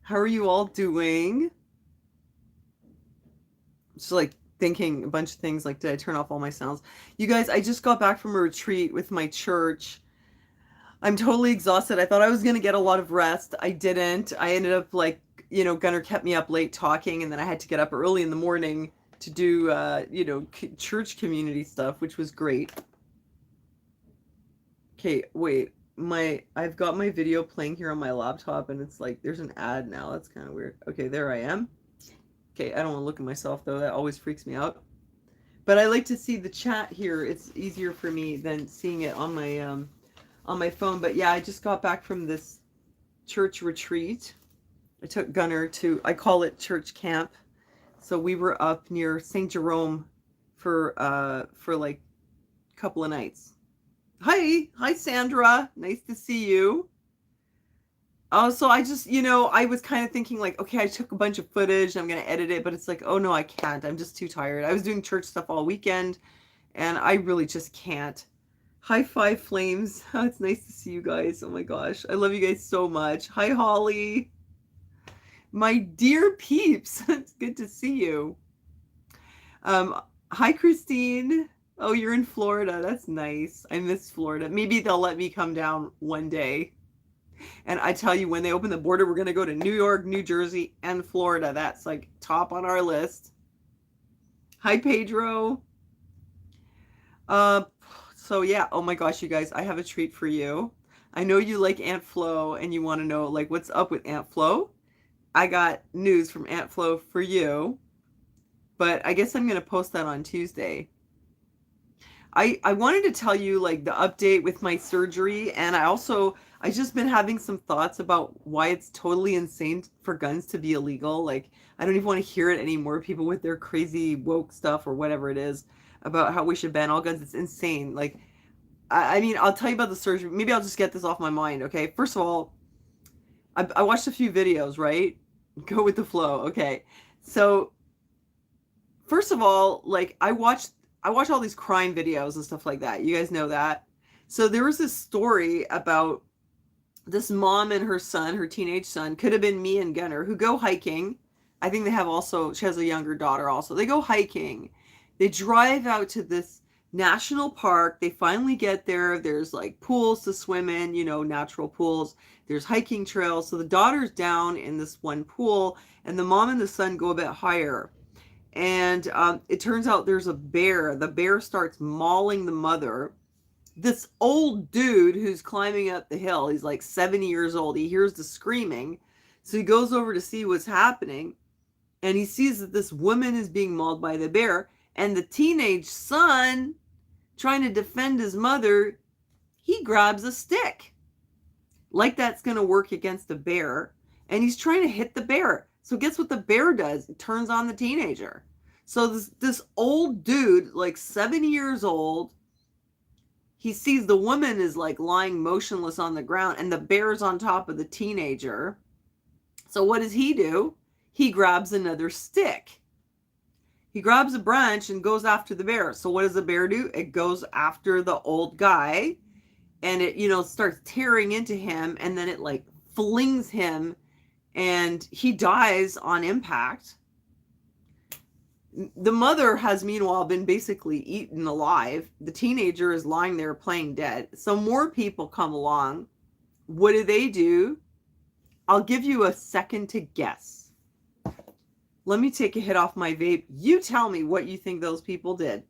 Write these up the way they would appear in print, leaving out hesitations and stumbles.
How are you all doing? Just like thinking a bunch of things like, did I turn off all my sounds? You guys, I just got back from a retreat with my church. I'm totally exhausted. I thought I was going to get a lot of rest. I didn't. I ended up Gunnar kept me up late talking, and then I had to get up early in the morning to do, church community stuff, which was great. Okay, wait. I've got my video playing here on my laptop, and it's like there's an ad now. That's kind of weird. Okay, there I am. Okay, I don't want to look at myself though. That always freaks me out. But I like to see the chat here. It's easier for me than seeing it on my phone. But yeah, I just got back from this church retreat. I took Gunnar to, I call it church camp. So we were up near St. Jerome for like a couple of nights. Hi Sandra. Nice to see you. Oh, so I just, I was kind of thinking like, okay, I took a bunch of footage, I'm going to edit it, but it's like, oh no, I can't. I'm just too tired. I was doing church stuff all weekend, and I really just can't. High five, Flames. Oh, it's nice to see you guys. Oh my gosh. I love you guys so much. Hi, Holly. My dear peeps. It's good to see you. Hi, Christine. Oh, you're in Florida. That's nice. I miss Florida. Maybe they'll let me come down one day. And I tell you, when they open the border, we're going to go to New York, New Jersey, and Florida. That's like top on our list. Hi, Pedro. So yeah, oh my gosh, you guys, I have a treat for you. I know you like Aunt Flo and you want to know like what's up with Aunt Flo. I got news from Aunt Flo for you, but I guess I'm going to post that on Tuesday. I wanted to tell you like the update with my surgery, and I just been having some thoughts about why it's totally insane for guns to be illegal. Like I don't even want to hear it anymore. People with their crazy woke stuff or whatever it is about how we should ban all guns. It's insane. Like I mean, I'll tell you about the surgery. Maybe I'll just get this off my mind. Okay. First of all, I watched a few videos, right? Go with the flow. Okay. So first of all, like I watch all these crime videos and stuff like that. You guys know that. So there was this story about this mom and her son, her teenage son, could have been me and Gunnar, who go hiking. I think she has a younger daughter also. They go hiking. They drive out to this national park. They finally get there. There's like pools to swim in, natural pools. There's hiking trails. So the daughter's down in this one pool, and the mom and the son go a bit higher. And it turns out there's a bear. The bear starts mauling the mother. This old dude who's climbing up the hill, he's like 70 years old. He hears the screaming. So he goes over to see what's happening. And he sees that this woman is being mauled by the bear. And the teenage son, trying to defend his mother, he grabs a stick. Like that's going to work against the bear. And he's trying to hit the bear. So guess what the bear does? It turns on the teenager. So this old dude, like 70 years old, he sees the woman is like lying motionless on the ground and the bear's on top of the teenager. So what does he do? He grabs another stick. He grabs a branch and goes after the bear. So what does the bear do? It goes after the old guy, and it, starts tearing into him, and then it like flings him, and he dies on impact. The mother has meanwhile been basically eaten alive. The teenager is lying there playing dead. So more people come along. What do? I'll give you a second to guess. Let me take a hit off my vape. You tell me what you think those people did.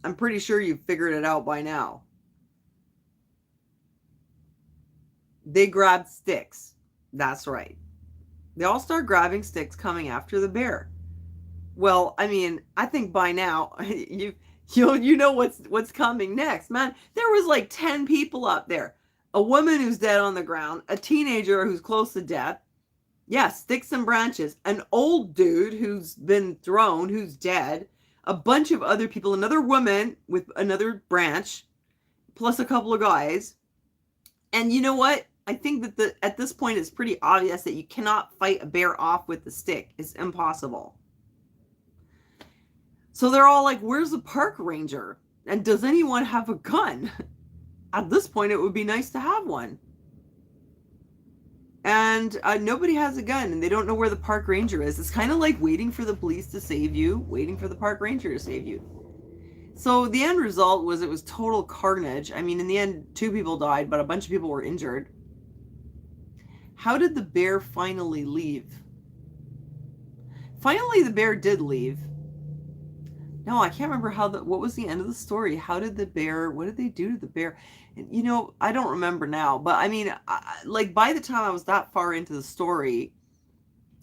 I'm pretty sure you've figured it out by now. They grabbed sticks. That's right. They all start grabbing sticks coming after the bear. Well, I mean, I think by now you know what's coming next, man. There was like 10 people up there. A woman who's dead on the ground, a teenager who's close to death. Yeah, sticks and branches. An old dude who's been thrown, who's dead. A bunch of other people, another woman with another branch, plus a couple of guys. And you know what? I think that at this point it's pretty obvious that you cannot fight a bear off with the stick. It's impossible. So they're all like, where's the park ranger? And does anyone have a gun? At this point, it would be nice to have one. And nobody has a gun, and they don't know where the park ranger is. It's kind of like waiting for the police to save you, waiting for the park ranger to save you. So the end result was it was total carnage. I mean, in the end, 2 people died, but a bunch of people were injured. How did the bear finally leave? Finally, the bear did leave. No, I can't remember what was the end of the story. How did the bear, what did they do to the bear? And, I don't remember now, but I mean, like by the time I was that far into the story,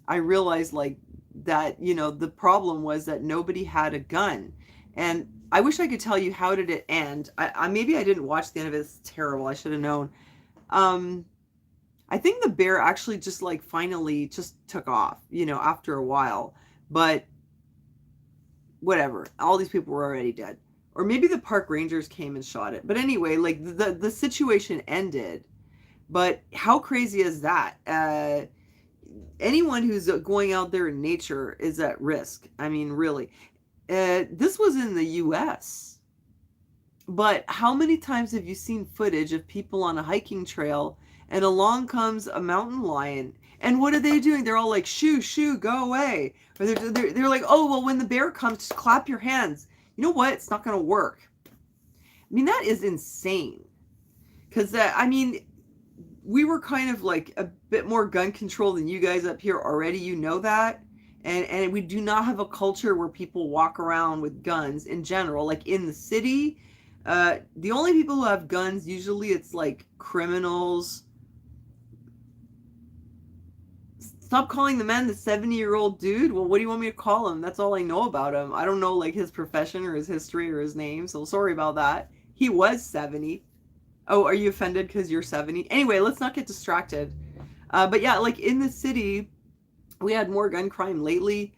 I realized like that, the problem was that nobody had a gun. And I wish I could tell you how did it end. Maybe I didn't watch the end of it. It's terrible. I should have known. I think the bear actually just like finally just took off, after a while. But whatever, all these people were already dead, or maybe the park rangers came and shot it. But anyway, like the situation ended. But how crazy is that? Anyone who's going out there in nature is at risk. I mean, really. This was in the US, but how many times have you seen footage of people on a hiking trail and along comes a mountain lion? And what are they doing? They're all like, shoo, shoo, go away. Or they're like, oh, well, when the bear comes, just clap your hands. You know what? It's not going to work. I mean, that is insane. Because, I mean, we were kind of like a bit more gun control than you guys up here already. You know that. And we do not have a culture where people walk around with guns in general. Like in the city, the only people who have guns, usually it's like criminals. Stop calling the man the 70-year-old dude. Well, what do you want me to call him? That's all I know about him. I don't know like his profession or his history or his name. So sorry about that. He was 70. Oh, are you offended because you're 70? Anyway, let's not get distracted. But yeah, like in the city, we had more gun crime lately.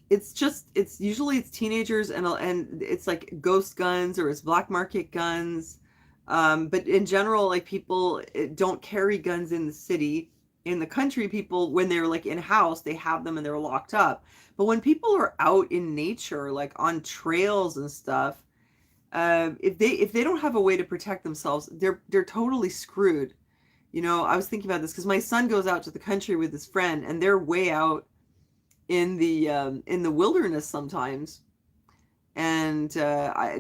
It's usually it's teenagers and it's like ghost guns or it's black market guns. But in general, like people don't carry guns in the city. In the country, people, when they're like in house, they have them and they're locked up. But when people are out in nature, like on trails and stuff, if they don't have a way to protect themselves, they're totally screwed. I was thinking about this because my son goes out to the country with his friend, and they're way out in the wilderness sometimes, and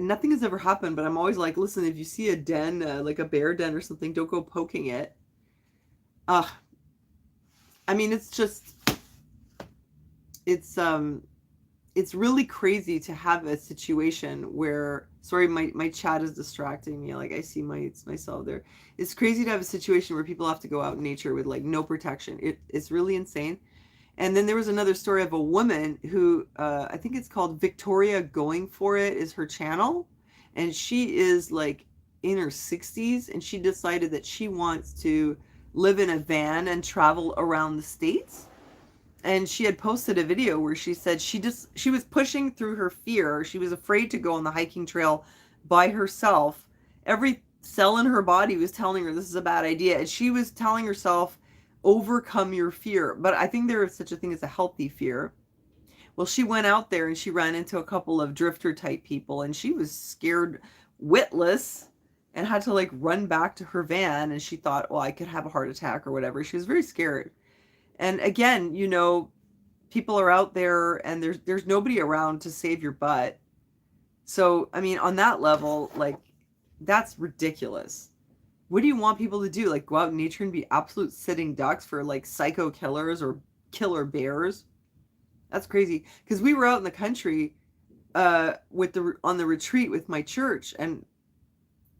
nothing has ever happened. But I'm always like, listen, if you see a den, like a bear den or something, don't go poking it. I mean, it's really crazy to have a situation where, sorry, my chat is distracting me. Like I see myself there. It's crazy to have a situation where people have to go out in nature with like no protection. It's really insane. And then there was another story of a woman who, I think it's called Victoria Going For It is her channel. And she is like in her 60s, and she decided that she wants to live in a van and travel around the States. And she had posted a video where she said she was pushing through her fear. She was afraid to go on the hiking trail by herself. Every cell in her body was telling her this is a bad idea. And she was telling herself, overcome your fear. But I think there is such a thing as a healthy fear. Well, she went out there and she ran into a couple of drifter type people, and she was scared witless and had to like run back to her van. And she thought, well, I could have a heart attack or whatever. She was very scared. And again, people are out there and there's nobody around to save your butt. So, I mean, on that level, like, that's ridiculous. What do you want people to do? Like, go out in nature and be absolute sitting ducks for like psycho killers or killer bears? That's crazy. Because we were out in the country on the retreat with my church, and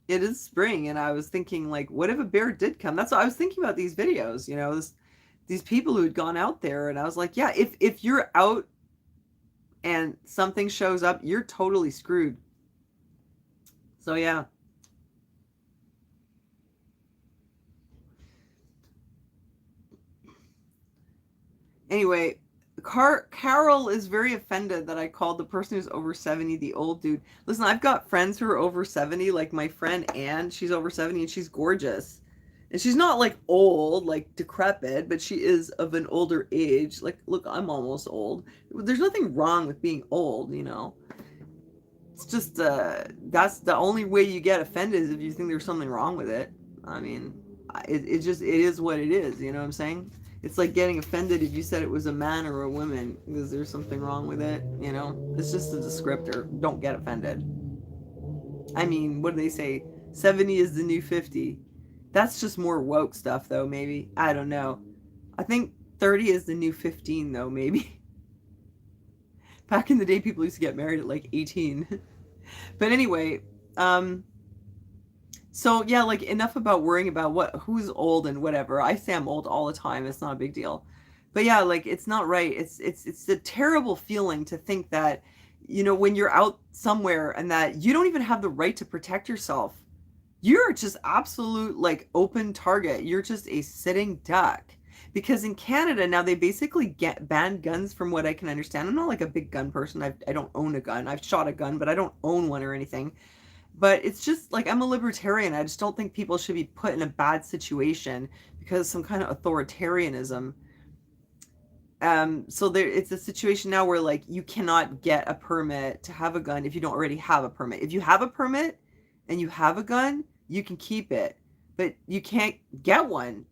it is spring, and I was thinking, like, what if a bear did come? That's what I was thinking about these videos, these people who had gone out there, and I was like, yeah, if you're out and something shows up, you're totally screwed. So yeah. Anyway, Carol is very offended that I called the person who's over 70 the old dude. Listen, I've got friends who are over 70, like my friend Anne, she's over 70 and she's gorgeous. And she's not like old, like decrepit, but she is of an older age. Like, look, I'm almost old. There's nothing wrong with being old, It's just that's the only way you get offended is if you think there's something wrong with it. I mean, it just it is what it is. You know what I'm saying? It's like getting offended if you said it was a man or a woman because there's something wrong with it. You know, it's just a descriptor. Don't get offended. I mean, what do they say? 70 is the new 50. That's just more woke stuff, though. Maybe I don't know. I think 30 is the new 15, though. Maybe. Back in the day, people used to get married at like 18. But anyway, so yeah, like enough about worrying about who's old and whatever. I say I'm old all the time. It's not a big deal. But yeah, like it's not right. It's a terrible feeling to think that, you know, when you're out somewhere and that you don't even have the right to protect yourself. You're just absolute like open target. You're just a sitting duck. Because in Canada now they basically get banned guns from what I can understand. I'm not like a big gun person. I don't own a gun. I've shot a gun, but I don't own one or anything. But it's just like I'm a libertarian. I just don't think people should be put in a bad situation because of some kind of authoritarianism. So there, it's a situation now where like you cannot get a permit to have a gun if you don't already have a permit. If you have a permit and you have a gun, you can keep it, but you can't get one.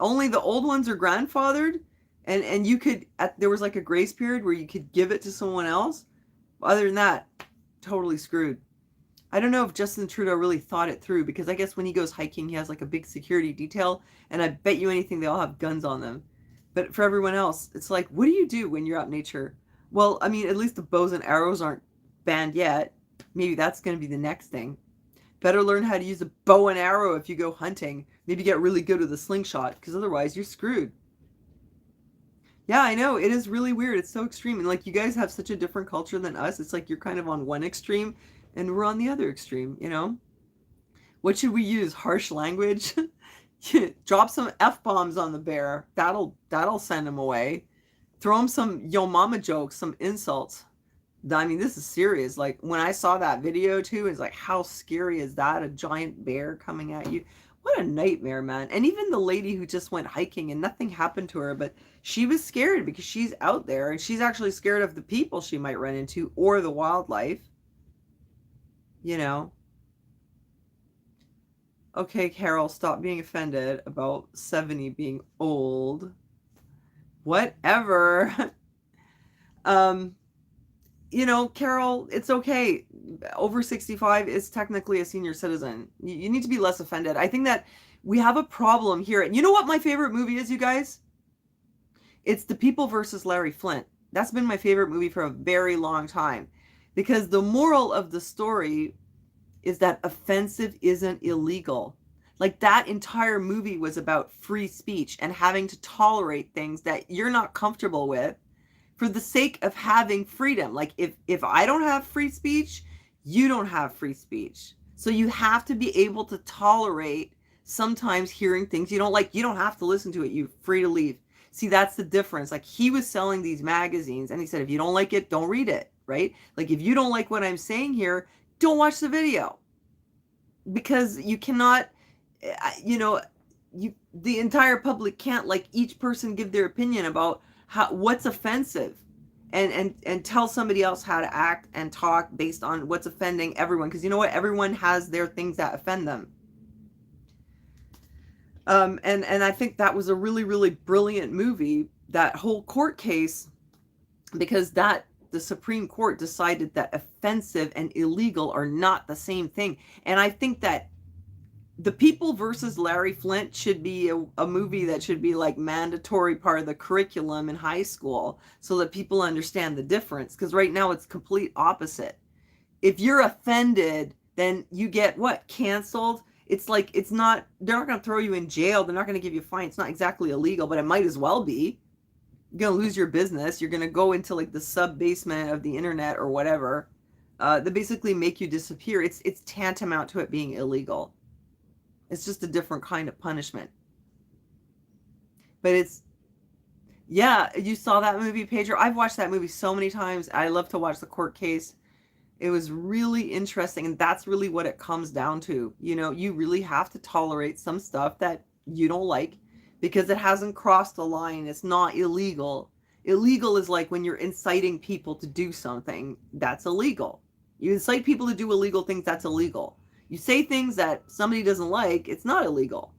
Only the old ones are grandfathered, and you could there was like a grace period where you could give it to someone else. Other than that, totally screwed. I don't know if Justin Trudeau really thought it through because I guess when he goes hiking, he has like a big security detail, and I bet you anything they all have guns on them. But for everyone else, it's like, what do you do when you're out in nature? Well, I mean, at least the bows and arrows aren't banned yet. Maybe that's going to be the next thing. Better learn how to use a bow and arrow if you go hunting. Maybe get really good with a slingshot because otherwise you're screwed. Yeah, I know. It is really weird. It's so extreme. And like you guys have such a different culture than us. It's like you're kind of on one extreme and we're on the other extreme, you know? What should we use? Harsh language? Drop some F-bombs on the bear. That'll send him away. Throw him some yo mama jokes, some insults. I mean, this is serious. Like when I saw that video too, it's like, how scary is that? A giant bear coming at you. What a nightmare, man. And even the lady who just went hiking and nothing happened to her, but she was scared because she's out there and she's actually scared of the people she might run into or the wildlife. You know. Okay, Carol, stop being offended about 70 being old. Whatever. You know, Carol, it's okay. Over 65 is technically a senior citizen. You need to be less offended. I think that we have a problem here. And you know what my favorite movie is, you guys? It's The People versus Larry Flint. That's been my favorite movie for a very long time. Because the moral of the story is that offensive isn't illegal. Like that entire movie was about free speech and having to tolerate things that you're not comfortable with for the sake of having freedom. Like if I don't have free speech, you don't have free speech. So you have to be able to tolerate sometimes hearing things you don't like. You don't have to listen to it. You're free to leave. See, that's the difference. Like he was selling these magazines and he said, if you don't like it, don't read it, right? Like if you don't like what I'm saying here, don't watch the video. Because you cannot, you know, the entire public can't like each person give their opinion about what's offensive and tell somebody else how to act and talk based on what's offending everyone. Because you know what? Everyone has their things that offend them. And I think that was a really, really brilliant movie, that whole court case, because the Supreme Court decided that offensive and illegal are not the same thing. And I think that The People versus Larry Flint should be a movie that should be like mandatory part of the curriculum in high school so that people understand the difference. Because right now it's complete opposite. If you're offended, then you get what? Canceled? It's like, they're not going to throw you in jail. They're not going to give you a fine. It's not exactly illegal, but it might as well be. You're going to lose your business. You're going to go into like the sub basement of the internet or whatever. They basically make you disappear. It's tantamount to it being illegal. It's just a different kind of punishment. But it's, yeah, you saw that movie, Pedro? I've watched that movie so many times. I love to watch the court case. It was really interesting, and that's really what it comes down to. You know, you really have to tolerate some stuff that you don't like because it hasn't crossed the line. It's not illegal. Illegal is like when you're inciting people to do something. That's illegal. You incite people to do illegal things, that's illegal. You say things that somebody doesn't like, it's not illegal.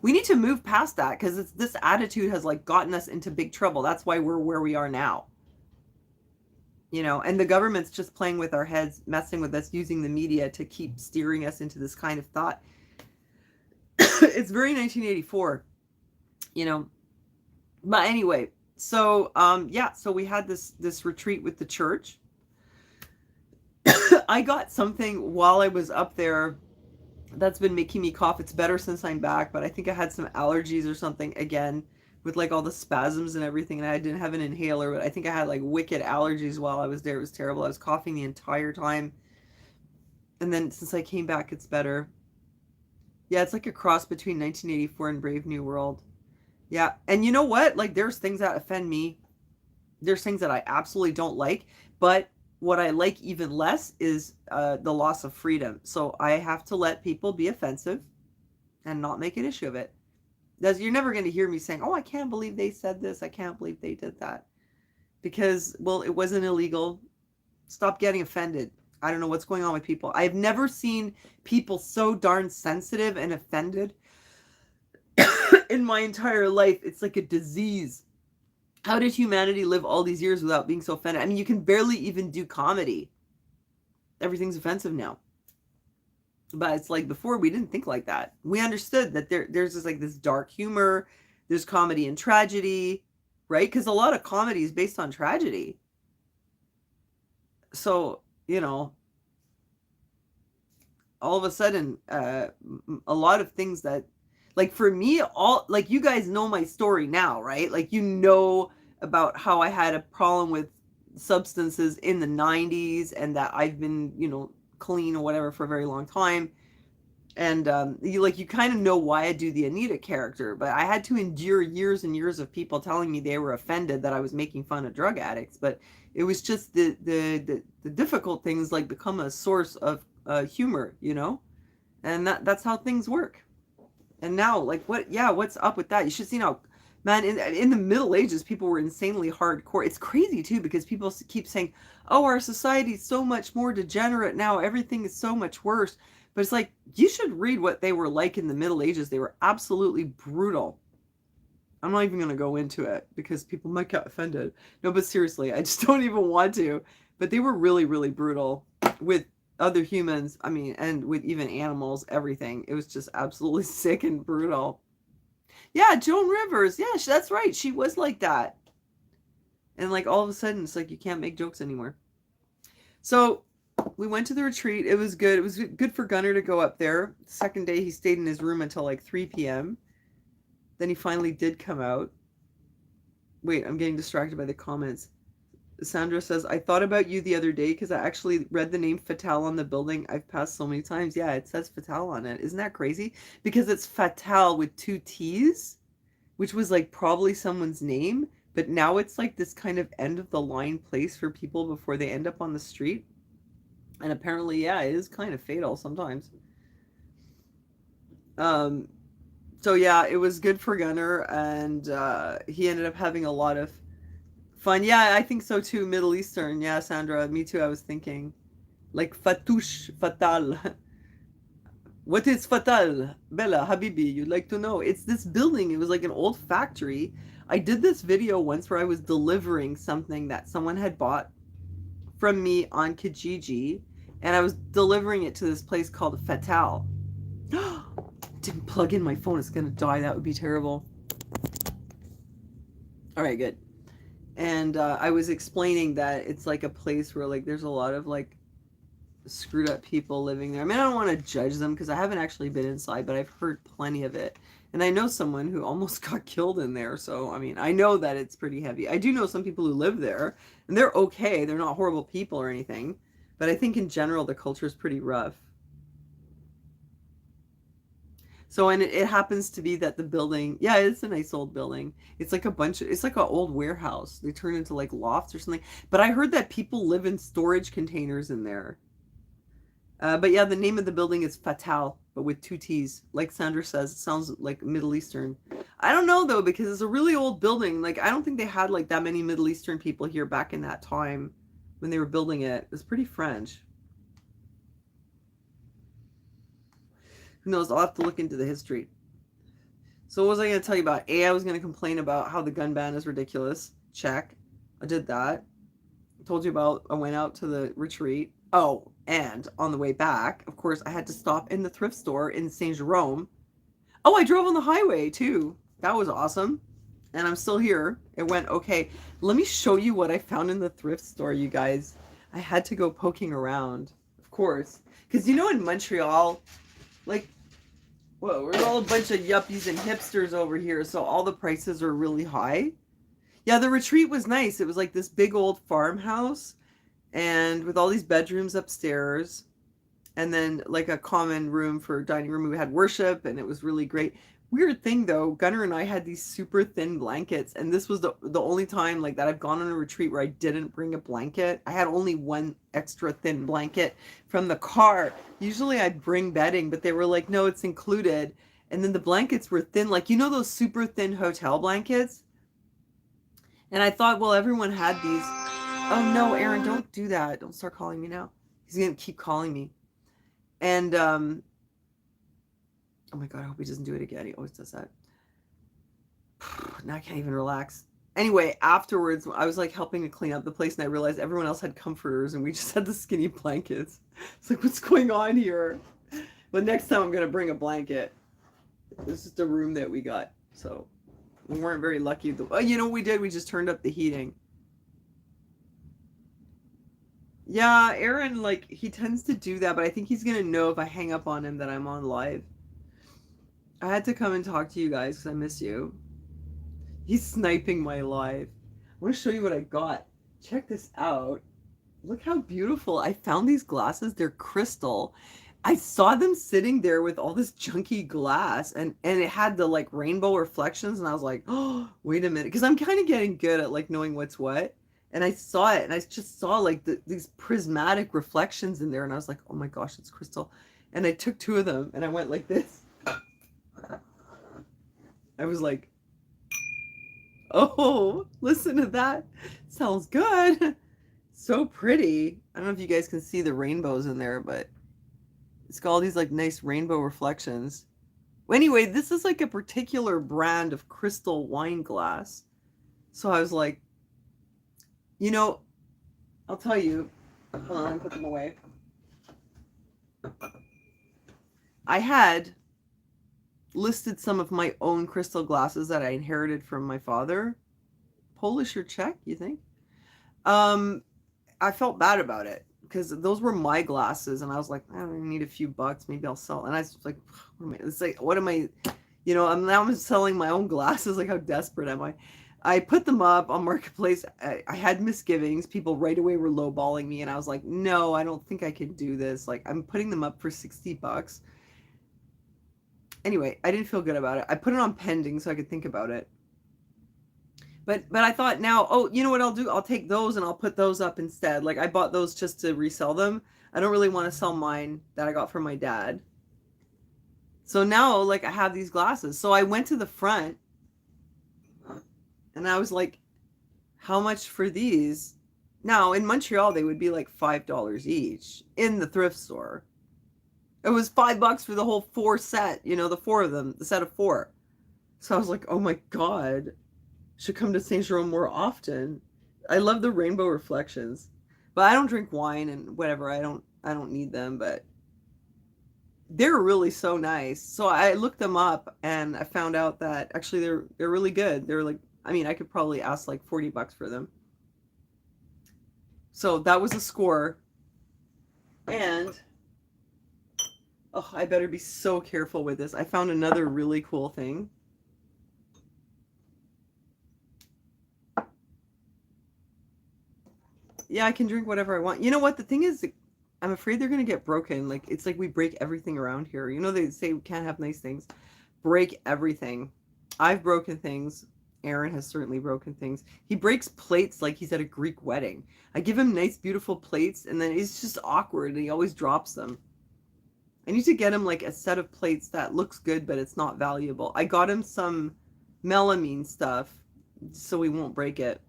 We need to move past that because this attitude has like gotten us into big trouble. That's why we're where we are now. You know, and the government's just playing with our heads, messing with us, using the media to keep steering us into this kind of thought. It's very 1984, you know. But anyway, so yeah, so we had this retreat with the church. I got something while I was up there that's been making me cough. It's better since I'm back, but I think I had some allergies or something again with like all the spasms and everything, and I didn't have an inhaler, but I think I had like wicked allergies while I was there. It was terrible. I was coughing the entire time. And then since I came back, it's better. Yeah, it's like a cross between 1984 and Brave New World. Yeah, and you know what? Like, there's things that offend me. There's things that I absolutely don't like, but what I like even less is the loss of freedom. So I have to let people be offensive and not make an issue of it. You're never going to hear me saying, oh, I can't believe they said this. I can't believe they did that. Because, well, it wasn't illegal. Stop getting offended. I don't know what's going on with people. I've never seen people so darn sensitive and offended in my entire life. It's like a disease. How did humanity live all these years without being so offended? I mean, you can barely even do comedy. Everything's offensive now. But it's like before, we didn't think like that. We understood that there's this dark humor. There's comedy and tragedy, right? Because a lot of comedy is based on tragedy. So, you know, all of a sudden, a lot of things that, like for me, like you guys know my story now, right? Like, you know about how I had a problem with substances in the 90s and that I've been, you know, clean or whatever for a very long time. And you kind of know why I do the Anita character, but I had to endure years and years of people telling me they were offended that I was making fun of drug addicts. But it was just the difficult things like become a source of humor, you know, and that's how things work. And now, like, what's up with that? You should see now, man, in the Middle Ages, people were insanely hardcore. It's crazy too, because people keep saying, oh, our society's so much more degenerate now, everything is so much worse. But it's like, you should read what they were like in the Middle Ages. They were absolutely brutal. I'm not even going to go into it because people might get offended. No, but seriously, I just don't even want to. But they were really, really brutal with other humans. I mean, and with even animals, everything. It was just absolutely sick and brutal. Yeah, Joan Rivers. Yeah, that's right. She was like that. And like all of a sudden, it's like you can't make jokes anymore. So we went to the retreat. It was good. It was good for Gunnar to go up there. Second day, he stayed in his room until like 3 p.m. Then he finally did come out. Wait, I'm getting distracted by the comments. Sandra says, I thought about you the other day because I actually read the name Fatale on the building I've passed so many times. Yeah, it says Fatale on it. Isn't that crazy? Because it's Fatale with 2 T's, which was like probably someone's name. But now it's like this kind of end of the line place for people before they end up on the street. And apparently, yeah, it is kind of fatal sometimes. So yeah, it was good for Gunnar, and he ended up having a lot of fun. Yeah, I think so too. Middle Eastern. Yeah, Sandra, me too. I was thinking like fatouche, fatal. What is fatal? Bella, Habibi, you'd like to know. It's this building. It was like an old factory. I did this video once where I was delivering something that someone had bought from me on Kijiji, and I was delivering it to this place called Fatale. Didn't plug in my phone. It's gonna die. That would be terrible. All right, good. And I was explaining that it's like a place where like there's a lot of like screwed up people living there. I mean, I don't want to judge them because I haven't actually been inside, but I've heard plenty of it. And I know someone who almost got killed in there. So, I mean, I know that it's pretty heavy. I do know some people who live there, and they're okay. They're not horrible people or anything. But I think in general, the culture is pretty rough. So, and it happens to be that the building, yeah, it's a nice old building. It's like it's like an old warehouse. They turn into like lofts or something. But I heard that people live in storage containers in there. But yeah, the name of the building is Fatale, but with 2 T's. Like Sandra says, it sounds like Middle Eastern. I don't know though, because it's a really old building. Like, I don't think they had like that many Middle Eastern people here back in that time when they were building it. It was pretty French. Who knows? I'll have to look into the history. So what was I going to tell you about? I was going to complain about how the gun ban is ridiculous. Check. I did that. I told you about I went out to the retreat. Oh, and on the way back, of course, I had to stop in the thrift store in Saint Jerome. Oh, I drove on the highway too. That was awesome. And I'm still here. It went okay. Let me show you what I found in the thrift store, you guys. I had to go poking around, of course. Because you know in Montreal, like, whoa, we're all a bunch of yuppies and hipsters over here, so all the prices are really high. Yeah, the retreat was nice. It was like this big old farmhouse and with all these bedrooms upstairs and then like a common room for dining room. We had worship and it was really great. Weird thing though, Gunnar and I had these super thin blankets, and this was the only time like that I've gone on a retreat where I didn't bring a blanket. I had only one extra thin blanket from the car. Usually I'd bring bedding, but they were like, no, it's included. And then the blankets were thin, like you know those super thin hotel blankets? And I thought, well, everyone had these. Oh no, Aaron, don't do that. Don't start calling me now. He's gonna keep calling me. And oh my God, I hope he doesn't do it again. He always does that. Now I can't even relax. Anyway, afterwards, I was like helping to clean up the place and I realized everyone else had comforters and we just had the skinny blankets. It's like, what's going on here? But next time I'm going to bring a blanket. This is the room that we got. So we weren't very lucky. You know what we did? We just turned up the heating. Yeah, Aaron, like, he tends to do that, but I think he's going to know if I hang up on him that I'm on live. I had to come and talk to you guys because I miss you. He's sniping my live. I want to show you what I got. Check this out. Look how beautiful. I found these glasses. They're crystal. I saw them sitting there with all this junky glass and it had the like rainbow reflections and I was like, oh, wait a minute. Because I'm kind of getting good at like knowing what's what. And I saw it and I just saw like these prismatic reflections in there and I was like, oh my gosh, it's crystal. And I took two of them and I went like this. I was like, oh, listen to that. Sounds good. So pretty. I don't know if you guys can see the rainbows in there, but it's got all these like nice rainbow reflections. Well, anyway, this is like a particular brand of crystal wine glass. So I was like, you know, I'll tell you. Hold on, put them away. I had listed some of my own crystal glasses that I inherited from my father. Polish or Czech, you think? I felt bad about it because those were my glasses and I was like, I don't need a few bucks, maybe I'll sell. And I was like, it's like, what am I, you know, I'm selling my own glasses. Like, how desperate am I? I put them up on Marketplace. I had misgivings. People right away were lowballing me and I was like, no, I don't think I can do this. Like, I'm putting them up for 60 bucks. Anyway, I didn't feel good about it. I put it on pending so I could think about it. But I thought now, oh, you know what I'll do? I'll take those and I'll put those up instead. Like, I bought those just to resell them. I don't really want to sell mine that I got from my dad. So now, like, I have these glasses. So I went to the front and I was like, how much for these? Now, in Montreal, they would be like $5 each in the thrift store. It was $5 for the whole 4 set, you know, the 4 of them, the set of 4. So I was like, oh my God, should come to Saint Jerome more often. I love the rainbow reflections, but I don't drink wine and whatever. I don't need them, but they're really so nice. So I looked them up and I found out that actually they're really good. They're like, I mean, I could probably ask like $40 for them. So that was a score. And oh, I better be so careful with this. I found another really cool thing. Yeah, I can drink whatever I want. You know what? The thing is, I'm afraid they're going to get broken. Like, it's like we break everything around here. You know, they say we can't have nice things. Break everything. I've broken things. Aaron has certainly broken things. He breaks plates like he's at a Greek wedding. I give him nice, beautiful plates, and then it's just awkward, and he always drops them. I need to get him like a set of plates that looks good, but it's not valuable. I got him some melamine stuff so he won't break it.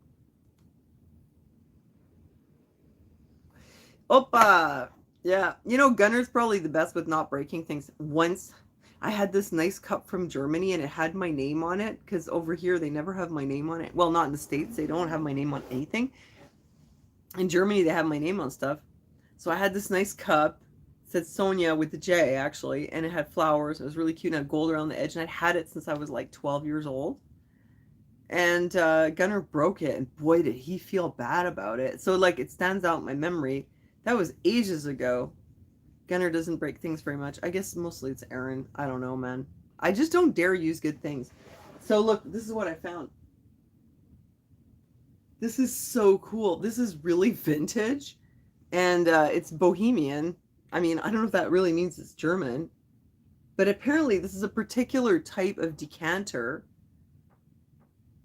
Opa! Yeah, you know, Gunnar's probably the best with not breaking things. Once I had this nice cup from Germany and it had my name on it because over here they never have my name on it. Well, not in the States. They don't have my name on anything. In Germany, they have my name on stuff. So I had this nice cup. It said Sonia with the J, actually, and it had flowers. It was really cute and had gold around the edge. And I'd had it since I was like 12 years old. And Gunnar broke it, and boy, did he feel bad about it. So, like, it stands out in my memory. That was ages ago. Gunnar doesn't break things very much. I guess mostly it's Aaron. I don't know, man. I just don't dare use good things. So, look, this is what I found. This is so cool. This is really vintage, and it's Bohemian. I mean, I don't know if that really means it's German, but apparently this is a particular type of decanter.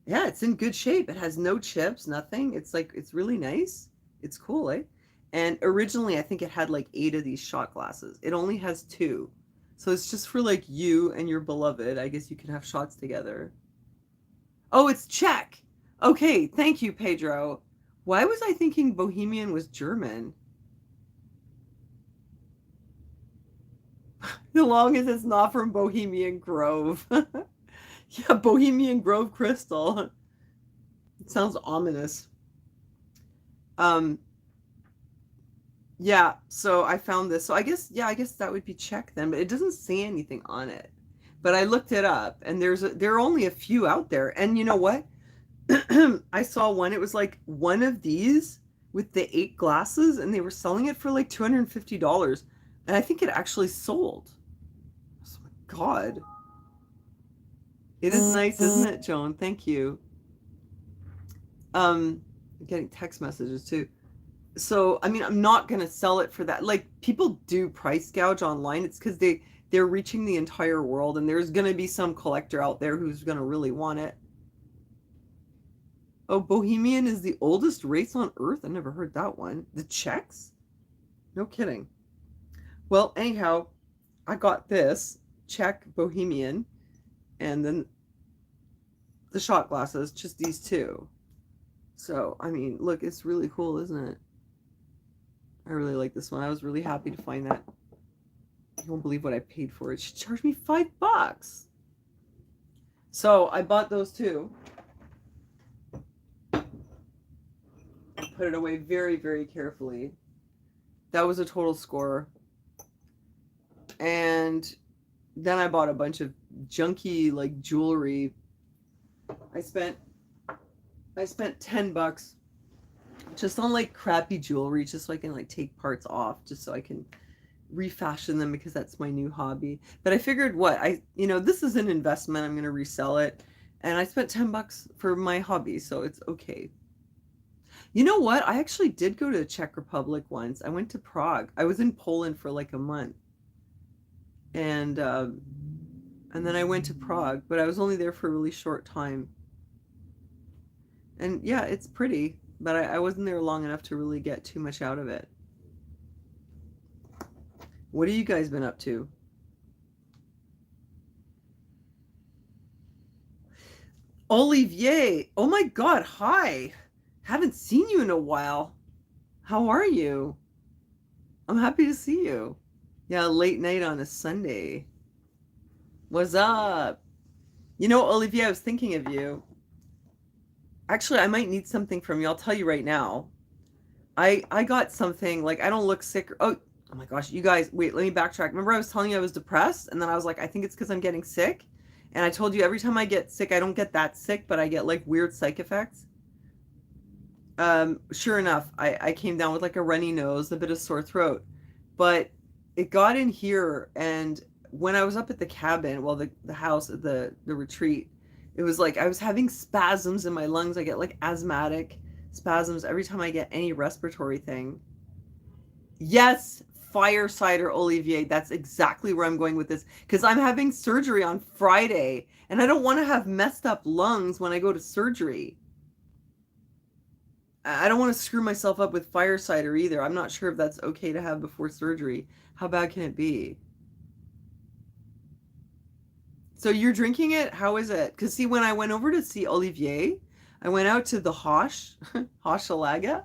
Yeah, it's in good shape. It has no chips, nothing. It's like, it's really nice. It's cool, eh? And originally, I think it had like 8 of these shot glasses. It only has 2. So it's just for like you and your beloved. I guess you can have shots together. Oh, it's Czech. Okay, thank you, Pedro. Why was I thinking Bohemian was German? As long as it's not from Bohemian Grove. Yeah, Bohemian Grove Crystal. It sounds ominous. Yeah, so I found this. So I guess, yeah, I guess that would be Czech then, but it doesn't say anything on it. But I looked it up, and there are only a few out there. And you know what? I saw one. It was like one of these with the 8 glasses, and they were selling it for like $250. And I think it actually sold. Oh my God. It is nice, isn't it, Joan? Thank you. I'm getting text messages too. So, I mean, I'm not going to sell it for that. Like, people do price gouge online. It's because they're reaching the entire world, and there's going to be some collector out there who's going to really want it. Oh, Bohemian is the oldest race on Earth? I never heard that one. The Czechs? No kidding. Well, anyhow, I got this Czech Bohemian, and then the shot glasses, just these 2. So, I mean, look, it's really cool, isn't it? I really like this one. I was really happy to find that. You won't believe what I paid for it. She charged me $5. So I bought those 2. Put it away very, very carefully. That was a total score. And then I bought a bunch of junky, like, jewelry. I spent $10 just on like crappy jewelry, just so I can like take parts off, just so I can refashion them, because that's my new hobby. But I figured, this is an investment. I'm going to resell it. And I spent $10 for my hobby, so it's okay. You know what? I actually did go to the Czech Republic once. I went to Prague. I was in Poland for like a month. And then I went to Prague, but I was only there for a really short time. And yeah, it's pretty, but I wasn't there long enough to really get too much out of it. What have you guys been up to? Olivier! Oh my God, hi! Haven't seen you in a while. How are you? I'm happy to see you. Yeah, late night on a Sunday. What's up? You know, Olivier, I was thinking of you. Actually, I might need something from you. I'll tell you right now. I got something, like, I don't look sick. Oh my gosh, you guys, wait, let me backtrack. Remember I was telling you I was depressed? And then I was like, I think it's because I'm getting sick. And I told you every time I get sick, I don't get that sick, but I get like weird psych effects. Sure enough, I came down with like a runny nose, a bit of sore throat. But it got in here, and when I was up at the cabin, well, the house, the retreat, it was like I was having spasms in my lungs. I get like asthmatic spasms every time I get any respiratory thing. Yes, fire cider, Olivier. That's exactly where I'm going with this, because I'm having surgery on Friday, and I don't want to have messed up lungs when I go to surgery. I don't want to screw myself up with fire cider either. I'm not sure if that's okay to have before surgery. How bad can it be? So you're drinking it? How is it? Because see, when I went over to see Olivier, I went out to the Hoshalaga,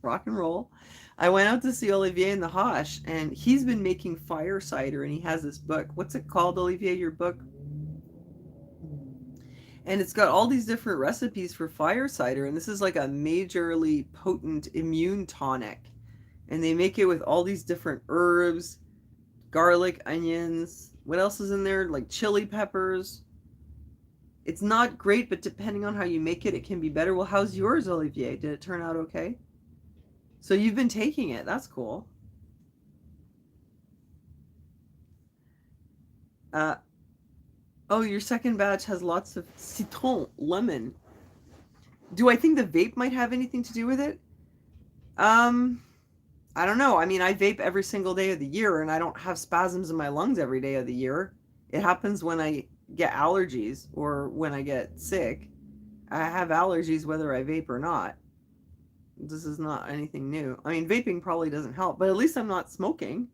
rock and roll. I went out to see Olivier in the Hosh, and he's been making fire cider, and he has this book. What's it called, Olivier, your book? And it's got all these different recipes for fire cider, and this is like a majorly potent immune tonic. And they make it with all these different herbs, garlic, onions. What else is in there? Like chili peppers. It's not great, but depending on how you make it, it can be better. Well, how's yours, Olivier? Did it turn out okay? So you've been taking it. That's cool. Uh, oh, your second batch has lots of citron, lemon. Do I think the vape might have anything to do with it? Um, I don't know. I mean, I vape every single day of the year, and I don't have spasms in my lungs every day of the year. It happens when I get allergies or when I get sick. I have allergies whether I vape or not. This is not anything new. I mean, vaping probably doesn't help, but at least I'm not smoking.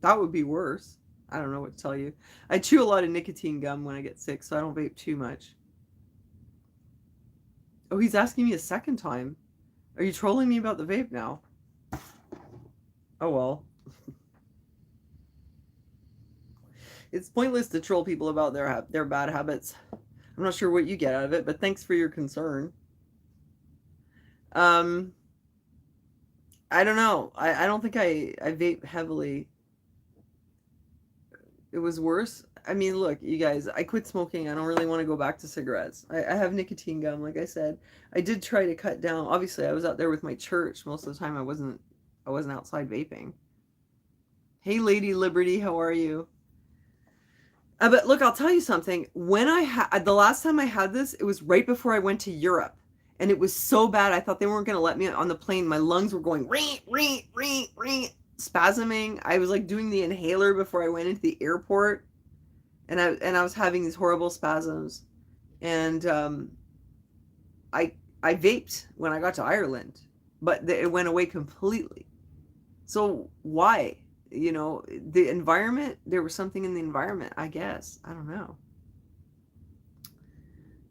That would be worse. I don't know what to tell you. I chew a lot of nicotine gum when I get sick, so I don't vape too much. Oh, he's asking me a second time. Are you trolling me about the vape now? Oh well. It's pointless to troll people about their bad habits. I'm not sure what you get out of it, but thanks for your concern. Um, I don't know. I don't think I vape heavily. It was worse. I mean, look, you guys, I quit smoking. I don't really want to go back to cigarettes. I have nicotine gum, like I said. I did try to cut down. Obviously, I was out there with my church. Most of the time I wasn't outside vaping. Hey, Lady Liberty, how are you? But look, I'll tell you something. When the last time I had this, it was right before I went to Europe. And it was so bad, I thought they weren't going to let me on the plane. My lungs were going ring, ring, ring, ring, spasming. I was like doing the inhaler before I went into the airport. And I was having these horrible spasms. And I vaped when I got to Ireland. But it went away completely. So why? You know, the environment, there was something in the environment, I guess. I don't know.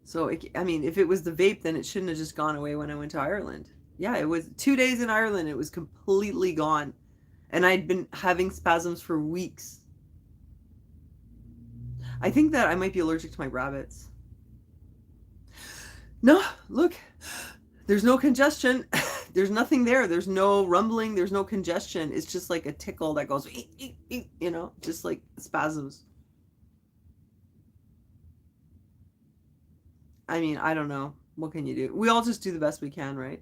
So, I mean, if it was the vape, then it shouldn't have just gone away when I went to Ireland. Yeah, it was 2 days in Ireland. It was completely gone. And I'd been having spasms for weeks. I think that I might be allergic to my rabbits. No, look, there's no congestion. There's nothing there. There's no rumbling. There's no congestion. It's just like a tickle that goes, you know, just like spasms. I mean, I don't know. What can you do? We all just do the best we can, right?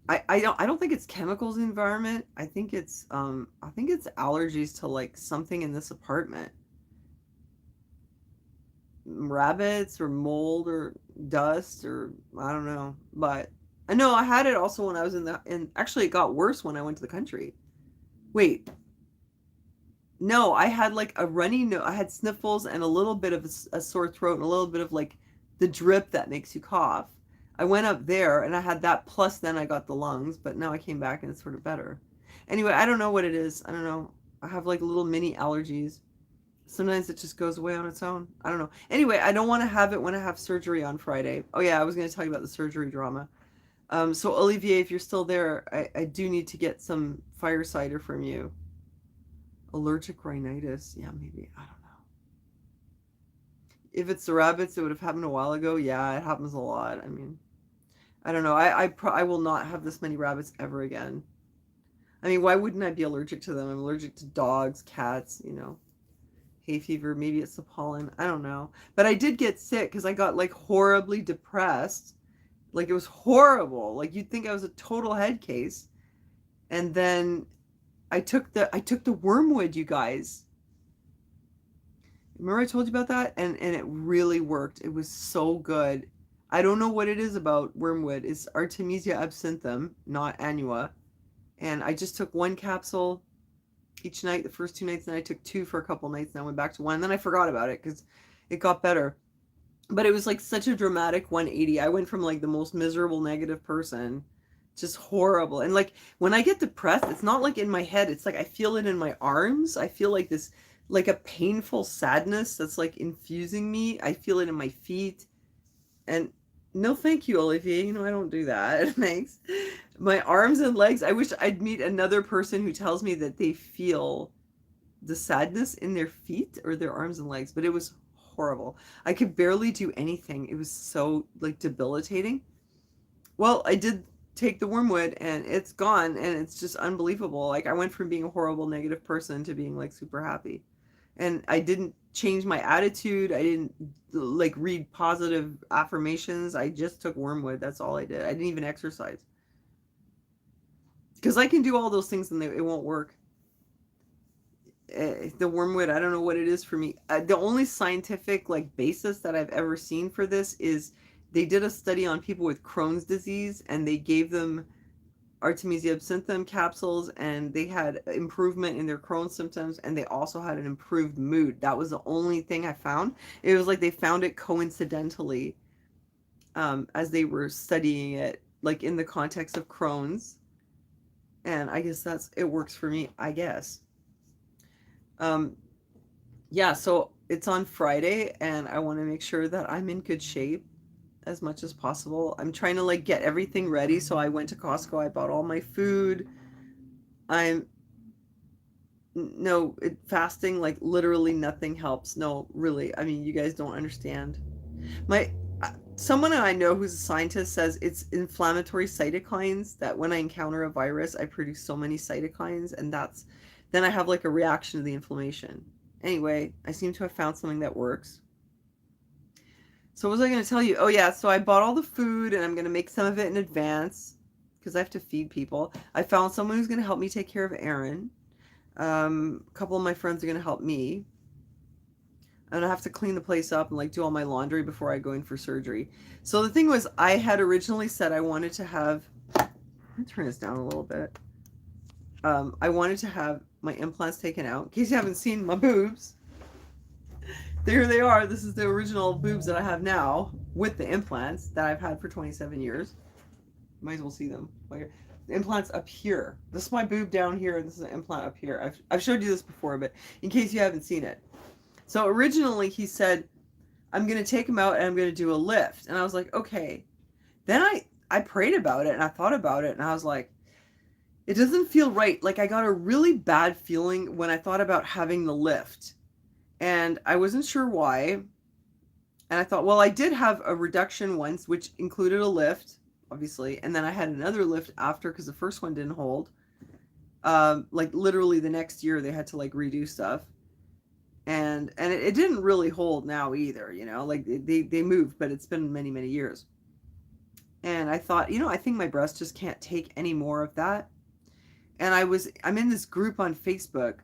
I don't think it's chemicals in the environment. I think it's allergies to like something in this apartment. Rabbits or mold or dust or I don't know. But I know I had it also when I was and actually it got worse when I went to the country. Wait, no, I had like a runny nose. I had sniffles and a little bit of a sore throat and a little bit of like the drip that makes you cough. I went up there and I had that plus then I got the lungs, but now I came back and it's sort of better. Anyway, I don't know what it is. I don't know. I have like little mini allergies. Sometimes it just goes away on its own. I don't know. Anyway, I don't want to have it when I have surgery on Friday. Oh yeah, I was going to tell you about the surgery drama. So Olivier, if you're still there, I do need to get some fire cider from you. Allergic rhinitis. Yeah, maybe. I don't know. If it's the rabbits, it would have happened a while ago. Yeah, it happens a lot. I mean, I don't know. I will not have this many rabbits ever again. I mean, why wouldn't I be allergic to them? I'm allergic to dogs, cats, you know. Hay fever, maybe it's the pollen. I don't know. But I did get sick because I got like horribly depressed. Like it was horrible. Like you'd think I was a total head case. And then I took the wormwood, you guys. Remember I told you about that? And it really worked. It was so good. I don't know what it is about wormwood. It's Artemisia absinthium, not annua. And I just took one capsule each night, the first 2 nights, and I took two for a couple nights, and I went back to one, and then I forgot about it because it got better. But it was like such a dramatic 180. I went from like the most miserable negative person, just horrible. And like when I get depressed, it's not like in my head, it's like I feel it in my arms. I feel like this, like a painful sadness that's like infusing me. I feel it in my feet. And No, thank you, Olivier. You know, I don't do that. Thanks. My arms and legs, I wish I'd meet another person who tells me that they feel the sadness in their feet or their arms and legs, but it was horrible. I could barely do anything. It was so like debilitating. Well, I did take the wormwood and it's gone and it's just unbelievable. Like I went from being a horrible negative person to being like super happy. And I didn't change my attitude. I didn't like read positive affirmations. I just took wormwood. That's all I did. I didn't even exercise. Because I can do all those things and it won't work. The wormwood, I don't know what it is for me. The only scientific like basis that I've ever seen for this is they did a study on people with Crohn's disease and they gave them Artemisia absinthium capsules and they had improvement in their Crohn's symptoms and they also had an improved mood. That was the only thing I found. It was like they found it coincidentally as they were studying it, like in the context of Crohn's. And I guess it works for me, I guess. Um, yeah, so it's on Friday and I want to make sure that I'm in good shape as much as possible. I'm trying to like get everything ready. So I went to Costco, I bought all my food. I'm no fasting, like literally nothing helps. No, really. I mean, you guys don't understand. My someone I know who's a scientist says it's inflammatory cytokines that when I encounter a virus, I produce so many cytokines and then I have like a reaction to the inflammation. Anyway, I seem to have found something that works. So what was I going to tell you? Oh yeah, so I bought all the food and I'm going to make some of it in advance because I have to feed people. I found someone who's going to help me take care of Aaron. A couple of my friends are going to help me. And I have to clean the place up and like do all my laundry before I go in for surgery. So the thing was, I had originally said I wanted to have, let me turn this down a little bit. I wanted to have my implants taken out. In case you haven't seen my boobs, there they are. This is the original boobs that I have now with the implants that I've had for 27 years. Might as well see them. The implants up here. This is my boob down here, and this is an implant up here. I've showed you this before, but in case you haven't seen it. So originally he said, I'm going to take them out and I'm going to do a lift. And I was like, okay. Then I prayed about it and I thought about it and I was like, it doesn't feel right. Like I got a really bad feeling when I thought about having the lift. And I wasn't sure why. And I thought, well, I did have a reduction once, which included a lift, obviously. And then I had another lift after because the first one didn't hold. Like literally the next year they had to like redo stuff. And it didn't really hold now either, you know, like they moved, but it's been many, many years. And I thought, you know, I think my breast just can't take any more of that. And I'm in this group on Facebook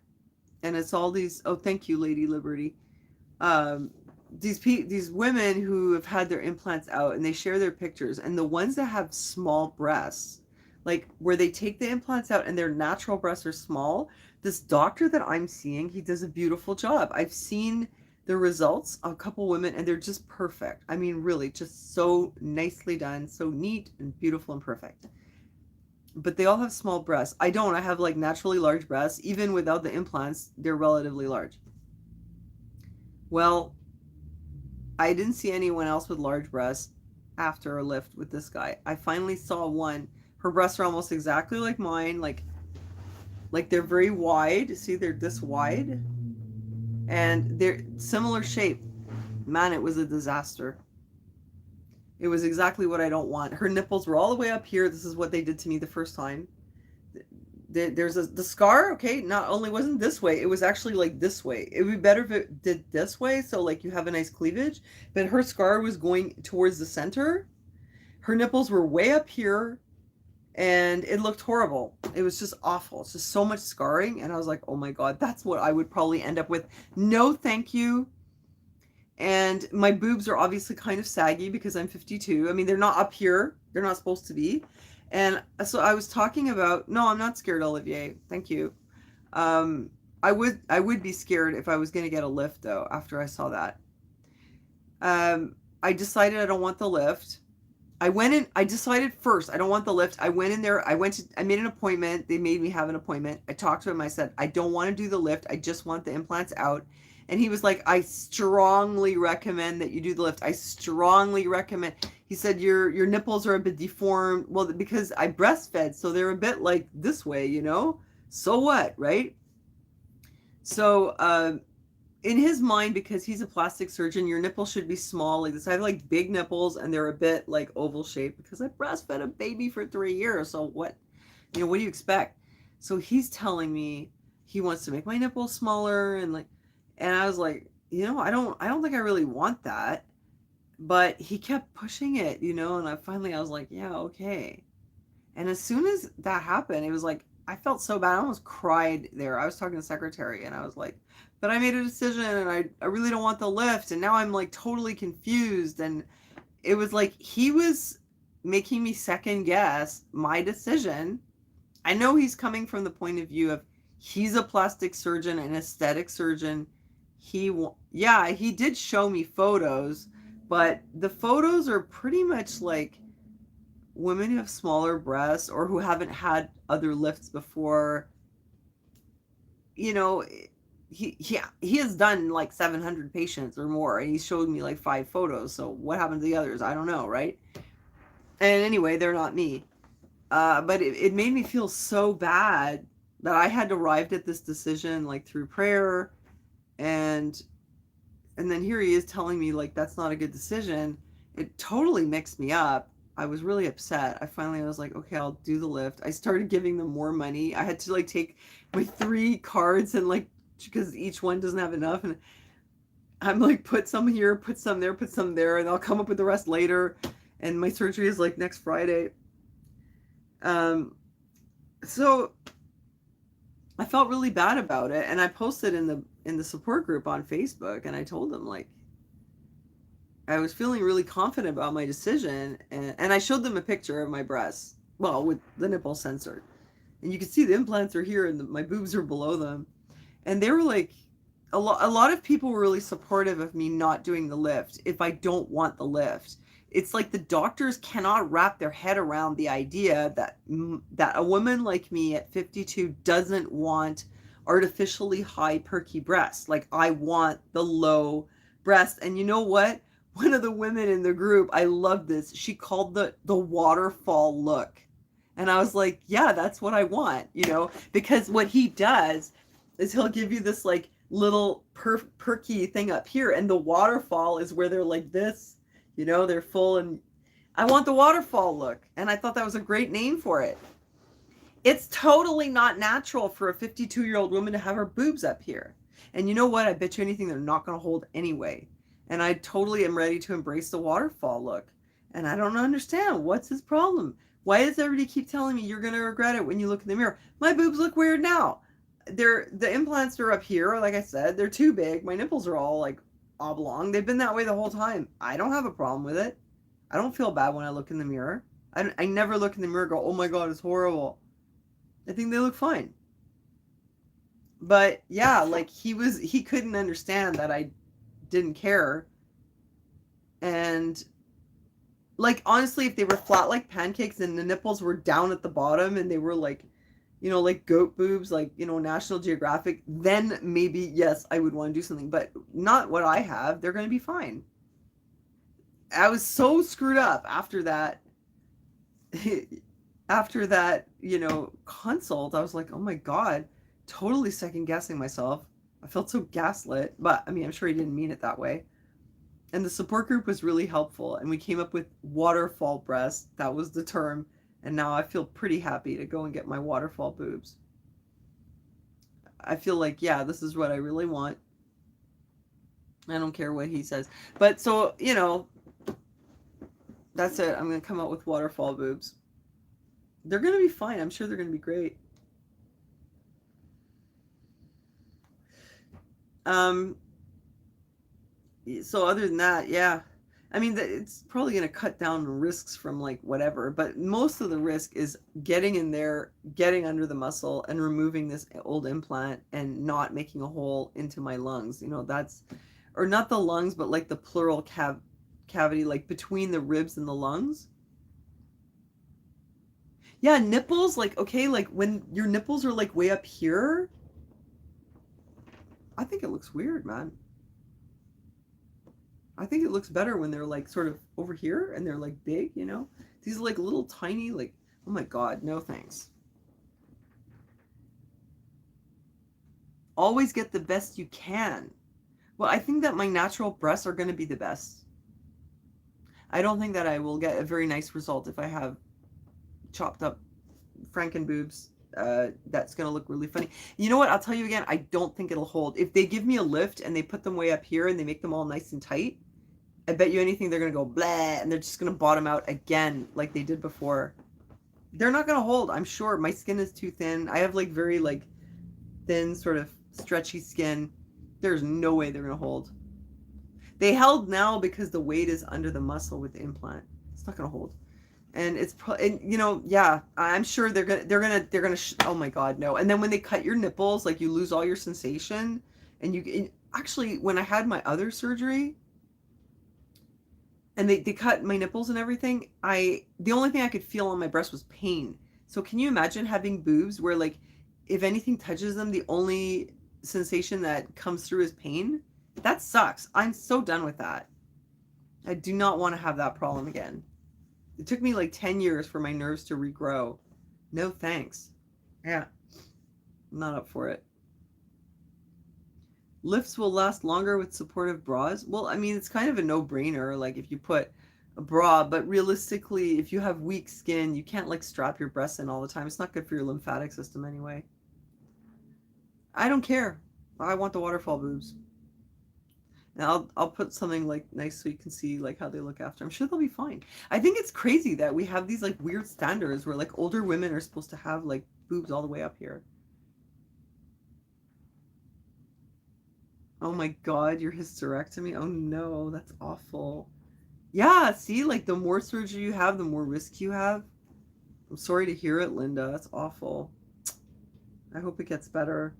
and it's all these, oh, thank you, Lady Liberty. These women who have had their implants out and they share their pictures, and the ones that have small breasts, like where they take the implants out and their natural breasts are small, this doctor that I'm seeing, he does a beautiful job. I've seen the results of a couple women and they're just perfect. I mean, really, just so nicely done, so neat and beautiful and perfect. But they all have small breasts. I don't. I have like naturally large breasts. Even without the implants, they're relatively large. Well, I didn't see anyone else with large breasts after a lift with this guy. I finally saw one. Her breasts are almost exactly like mine. Like they're very wide. See, they're this wide. And they're similar shape. Man, it was a disaster. It was exactly what I don't want. Her nipples were all the way up here. This is what they did to me the first time. There's the scar, okay, not only wasn't this way, it was actually like this way. It would be better if it did this way, so like you have a nice cleavage, but her scar was going towards the center. Her nipples were way up here, and it looked horrible. It was just awful. It's just so much scarring, and I was like, oh my God, that's what I would probably end up with. No, thank you. And my boobs are obviously kind of saggy because I'm 52. I mean, they're not up here. They're not supposed to be. And so I was talking about, no, I'm not scared, Olivier. Thank you. I would be scared if I was going to get a lift though, after I saw that. I decided I don't want the lift. I went in, I decided first, I don't want the lift. I went in there, I made an appointment. They made me have an appointment. I talked to him. I said, I don't want to do the lift. I just want the implants out. And he was like, I strongly recommend that you do the lift. I strongly recommend. He said, your nipples are a bit deformed. Well, because I breastfed, so they're a bit like this way, you know? So what, right? So, in his mind, because he's a plastic surgeon, your nipples should be small like this. I have like big nipples and they're a bit like oval shaped because I breastfed a baby for 3 years. So what, what do you expect? So he's telling me he wants to make my nipples smaller and like, and I was like, I don't think I really want that. But he kept pushing it, and I was like, yeah, okay. And as soon as that happened, it was like, I felt so bad. I almost cried there. I was talking to the secretary and I was like, but I made a decision and I really don't want the lift. And now I'm like totally confused. And it was like he was making me second guess my decision. I know he's coming from the point of view of he's a plastic surgeon, an aesthetic surgeon. Yeah, he did show me photos, but the photos are pretty much like women who have smaller breasts or who haven't had other lifts before. you know he has done like 700 patients or more, and he showed me like 5 photos. So what happened to the others? I don't know, right? And anyway, they're not me. But it made me feel so bad that I had arrived at this decision like through prayer, and then here he is telling me like that's not a good decision. It totally mixed me up. I was really upset. I was like, okay, I'll do the lift. I started giving them more money. I had to like take my 3 cards and like, because each one doesn't have enough, and I'm like, put some here, put some there, put some there, and I'll come up with the rest later. And my surgery is like next Friday. So I felt really bad about it, and I posted in the support group on Facebook, and I told them like I was feeling really confident about my decision, and I showed them a picture of my breasts, well, with the nipple censored, and you can see the implants are here and my boobs are below them, and they were like, a lot of people were really supportive of me not doing the lift if I don't want the lift. It's like the doctors cannot wrap their head around the idea that a woman like me at 52 doesn't want artificially high perky breasts. Like, I want the low breast. And you know what? One of the women in the group, I love this. She called the waterfall look. And I was like, yeah, that's what I want, because what he does is he'll give you this like little perky thing up here, and the waterfall is where they're like this. They're full, and I want the waterfall look. And I thought that was a great name for it. It's totally not natural for a 52-year-old woman to have her boobs up here. And you know what? I bet you anything they're not going to hold anyway. And I totally am ready to embrace the waterfall look. And I don't understand. What's his problem? Why does everybody keep telling me you're going to regret it when you look in the mirror? My boobs look weird now. The implants are up here. Like I said, they're too big. My nipples are all like oblong. They've been that way the whole time. I don't have a problem with it. I don't feel bad when I look in the mirror. I never look in the mirror and go, oh my God, it's horrible. I think they look fine. But yeah, like he couldn't understand that I didn't care. And like, honestly, if they were flat like pancakes and the nipples were down at the bottom and they were like, like goat boobs, like, National Geographic, then maybe, yes, I would want to do something, but not what I have. They're going to be fine. I was so screwed up after that. After that, consult, I was like, oh my God, totally second guessing myself. I felt so gaslit, but I mean, I'm sure he didn't mean it that way. And the support group was really helpful, and we came up with waterfall breast. That was the term. And now I feel pretty happy to go and get my waterfall boobs. I feel like, yeah, this is what I really want. I don't care what he says. But so, that's it. I'm going to come out with waterfall boobs. They're going to be fine. I'm sure they're going to be great. So other than that, yeah. I mean, it's probably going to cut down risks from like whatever, but most of the risk is getting in there, getting under the muscle and removing this old implant and not making a hole into my lungs. Or not the lungs, but like the pleural cavity, like between the ribs and the lungs. Yeah, nipples, like, okay, like when your nipples are like way up here, I think it looks weird, man. I think it looks better when they're like sort of over here and they're like big, you know? These are like little tiny, like, oh my God, no thanks. Always get the best you can. Well, I think that my natural breasts are going to be the best. I don't think that I will get a very nice result if I have chopped up Franken boobs. That's going to look really funny. You know what? I'll tell you again, I don't think it'll hold. If they give me a lift and they put them way up here and they make them all nice and tight, I bet you anything they're going to go blah and they're just going to bottom out again like they did before. They're not going to hold, I'm sure. My skin is too thin. I have like very like thin sort of stretchy skin. There's no way they're going to hold. They held now because the weight is under the muscle with the implant. It's not going to hold. And it's and you know, yeah, I'm sure they're gonna oh my God, no. And then when they cut your nipples, like you lose all your sensation. And actually, when I had my other surgery and they cut my nipples and everything, the only thing I could feel on my breast was pain. So can you imagine having boobs where like if anything touches them, the only sensation that comes through is pain? That sucks. I'm so done with that. I do not want to have that problem again. It took me like 10 years for my nerves to regrow. No thanks. Yeah, I'm not up for it. Lifts will last longer with supportive bras. Well, I mean, it's kind of a no-brainer. Like if you put a bra, but realistically, if you have weak skin, you can't like strap your breasts in all the time. It's not good for your lymphatic system anyway. I don't care. I want the waterfall boobs. And I'll put something like nice so you can see like how they look after. I'm sure they'll be fine. I think it's crazy that we have these like weird standards where like older women are supposed to have like boobs all the way up here. Oh my God, your hysterectomy. Oh no, that's awful. Yeah, see, like the more surgery you have, the more risk you have. I'm sorry to hear it, Linda. That's awful. I hope it gets better.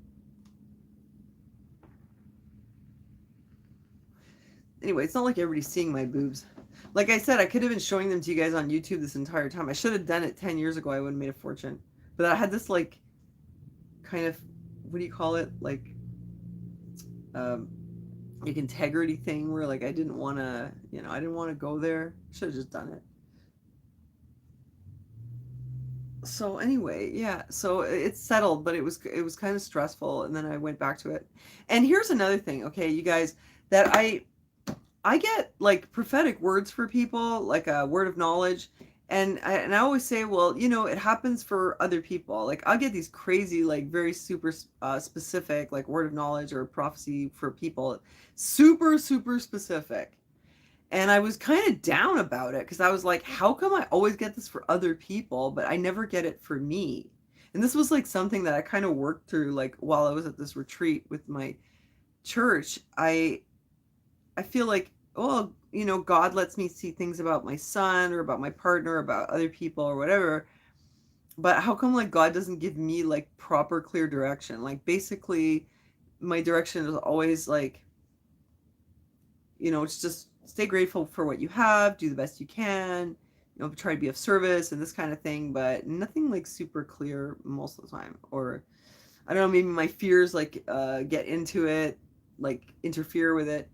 Anyway, it's not like everybody's seeing my boobs. Like I said, I could have been showing them to you guys on YouTube this entire time. I should have done it 10 years ago. I would have made a fortune. But I had this like kind of, what do you call it? Like integrity thing where like I didn't want to, you know, I didn't want to go there. Should have just done it. So anyway, yeah, so it's settled, but it was kind of stressful, and then I went back to it. And here's another thing, okay, you guys, that I get like prophetic words for people, like a word of knowledge. And I always say, well, you know, it happens for other people. Like I'll get these crazy, like very super specific, like word of knowledge or prophecy for people, super, super specific. And I was kind of down about it because I was like, how come I always get this for other people, but I never get it for me? And this was like something that I kind of worked through, like while I was at this retreat with my church. I feel like, oh, you know, God lets me see things about my son or about my partner, or about other people or whatever. But how come like God doesn't give me like proper clear direction? Like basically my direction is always like, you know, it's just stay grateful for what you have, do the best you can, you know, try to be of service and this kind of thing, but nothing like super clear most of the time. Or I don't know, maybe my fears like get into it, like interfere with it.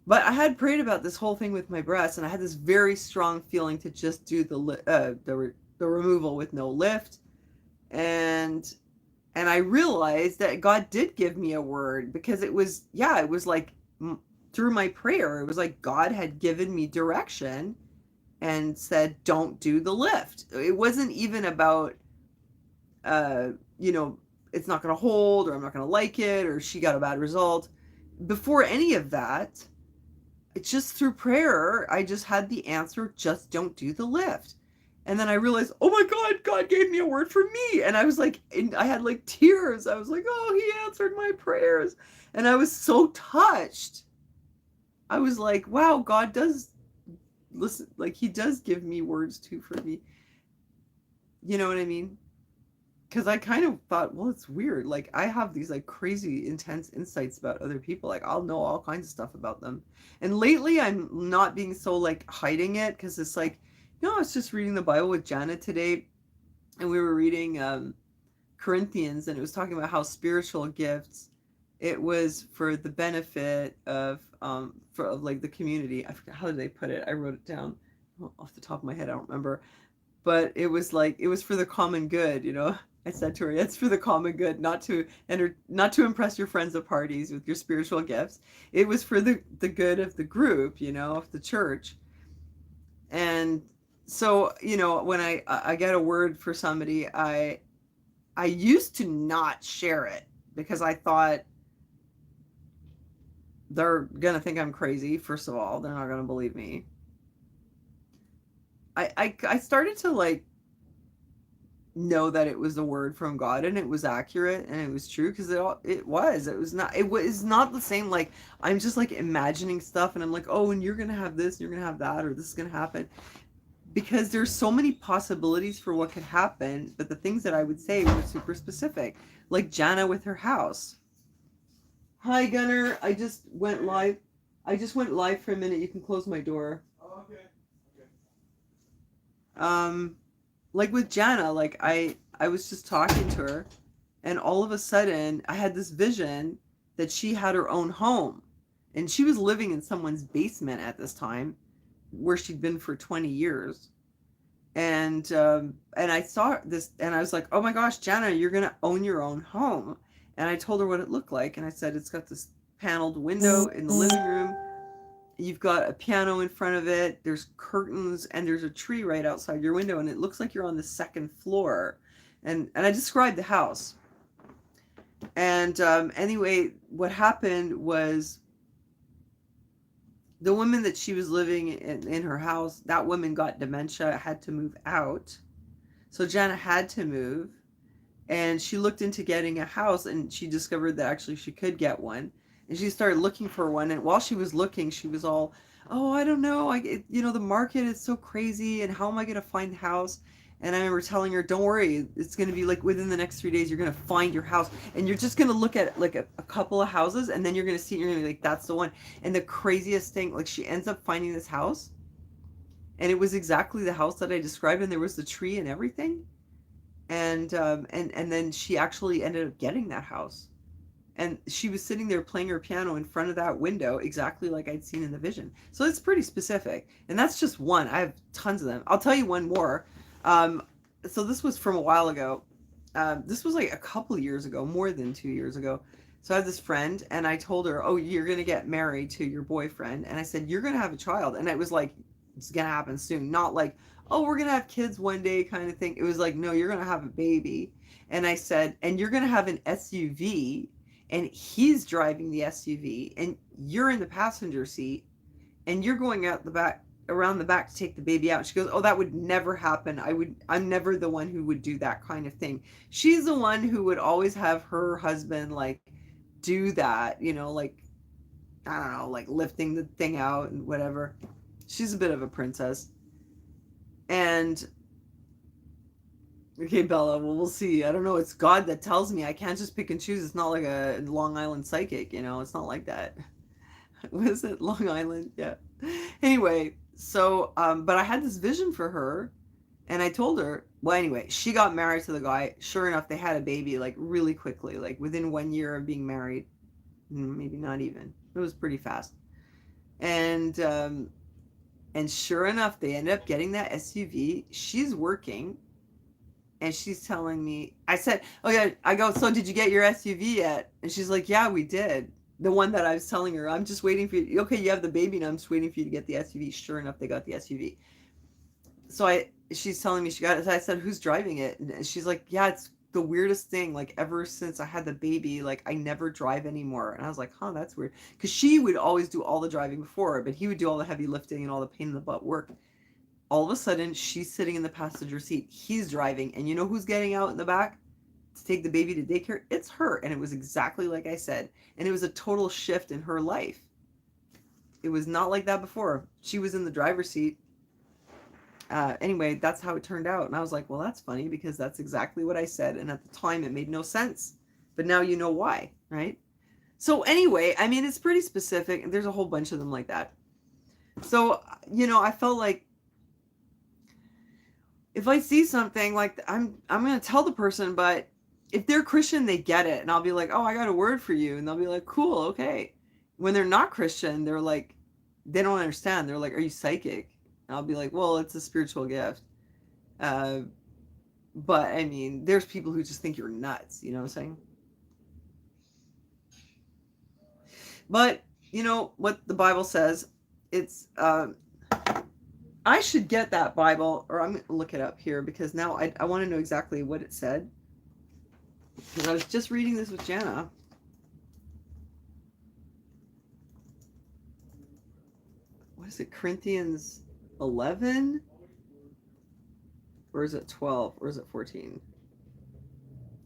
But I had prayed about this whole thing with my breasts, and I had this very strong feeling to just do the removal with no lift, and I realized that God did give me a word because it was like through my prayer, it was like God had given me direction and said, "Don't do the lift." It wasn't even about you know, it's not going to hold or I'm not going to like it or she got a bad result. Before any of that, it's just through prayer, I just had the answer, just don't do the lift. And then I realized, oh my God, God gave me a word for me. And I was like, I had like tears. I was like, oh, he answered my prayers. And I was so touched. I was like, wow, God does listen, like he does give me words too for me. You know what I mean? Because I kind of thought, well, it's weird. Like I have these like crazy intense insights about other people. Like I'll know all kinds of stuff about them. And lately I'm not being so like hiding it because it's like, no, I was just reading the Bible with Janet today. and we were reading Corinthians, and it was talking about how spiritual gifts, it was for the benefit of like the community. I forgot, how did they put it? I wrote it down off the top of my head. I don't remember, but it was like it was for the common good. I said to her, "It's for the common good, not to not to impress your friends at parties with your spiritual gifts. It was for the good of the group, of the church." And so, when I get a word for somebody, I used to not share it because I thought they're gonna think I'm crazy. First of all, they're not gonna believe me. I started to like know that it was a word from God, and it was accurate, and it was true, because it was not the same, like I'm just like imagining stuff, and I'm like, oh, and you're gonna have this, and you're gonna have that, or this is gonna happen, because there's so many possibilities for what could happen. But the things that I would say were super specific, like Jana with her house. Hi, Gunnar. I just went live for a minute. You can close my door. Oh, okay. Like with Jana, like I was just talking to her, and all of a sudden I had this vision that she had her own home, and she was living in someone's basement at this time, where she'd been for 20 years. And I saw this, and I was like, oh my gosh, Jana, you're gonna own your own home. And I told her what it looked like, and I said, it's got this paneled window in the living room. You've got a piano in front of it. There's curtains, and there's a tree right outside your window, and it looks like you're on the second floor. And I described the house. And anyway, what happened was, the woman that she was living in her house, that woman got dementia, had to move out. So Jana had to move, and she looked into getting a house, and she discovered that actually she could get one. And she started looking for one, and while she was looking, she was all, oh, I don't know, the market is so crazy, and how am I going to find a house? And I remember telling her, don't worry, it's going to be like within the next 3 days, you're going to find your house, and you're just going to look at like a couple of houses, and then you're going to see it, and you're going to be like, that's the one. And the craziest thing, like, she ends up finding this house, and it was exactly the house that I described, and there was the tree and everything. And then she actually ended up getting that house, and she was sitting there playing her piano in front of that window, exactly like I'd seen in the vision. So it's pretty specific, and that's just one. I have tons of them. I'll tell you one more. um, so this was from a while ago. This was like a couple years ago, more than 2 years ago. So I had this friend, and I told her, oh, you're gonna get married to your boyfriend, and I said, you're gonna have a child. And it was like, it's gonna happen soon, not like, oh, we're gonna have kids one day kind of thing. It was like, no, you're gonna have a baby. And I said, and you're gonna have an SUV, and he's driving the SUV, and you're in the passenger seat, and you're going out the back, around the back, to take the baby out. She goes, oh, that would never happen. I'm never the one who would do that kind of thing. She's the one who would always have her husband like do that, like, I don't know, like lifting the thing out and whatever. She's a bit of a princess. And okay, Bella, well, we'll see. I don't know. It's God that tells me. I can't just pick and choose. It's not like a Long Island psychic, It's not like that. Was it Long Island? Yeah. Anyway, so, but I had this vision for her, and I told her, well, anyway, she got married to the guy. Sure enough, they had a baby, like, really quickly, like, within 1 year of being married. Maybe not even. It was pretty fast. And sure enough, they ended up getting that SUV. She's working, and she's telling me, I said, oh yeah, I go, so did you get your SUV yet? And she's like, yeah, we did. The one that I was telling her, I'm just waiting for you. Okay, you have the baby, and I'm just waiting for you to get the SUV. Sure enough, they got the SUV. So she's telling me she got it. I said, who's driving it? And she's like, yeah, it's the weirdest thing. Like, ever since I had the baby, like, I never drive anymore. And I was like, huh, that's weird. Because she would always do all the driving before, but he would do all the heavy lifting and all the pain in the butt work. All of a sudden, she's sitting in the passenger seat. He's driving. And you know who's getting out in the back to take the baby to daycare? It's her. And it was exactly like I said. And it was a total shift in her life. It was not like that before. She was in the driver's seat. Anyway, that's how it turned out. And I was like, well, that's funny, because that's exactly what I said. And at the time, it made no sense. But now you know why, right? So anyway, I mean, it's pretty specific. And there's a whole bunch of them like that. So, I felt like if I see something like I'm going to tell the person, but if they're Christian, they get it. And I'll be like, "Oh, I got a word for you." And they'll be like, "Cool, okay." When they're not Christian, they're like, they don't understand. They're like, "Are you psychic?" And I'll be like, "Well, it's a spiritual gift." Uh, but I mean, there's people who just think you're nuts, you know what I'm saying? But you know what the Bible says? It's I should get that Bible, or I'm going to look it up here because now I want to know exactly what it said. Because I was just reading this with Jana. What is it, Corinthians 11? Or is it 12? Or is it 14?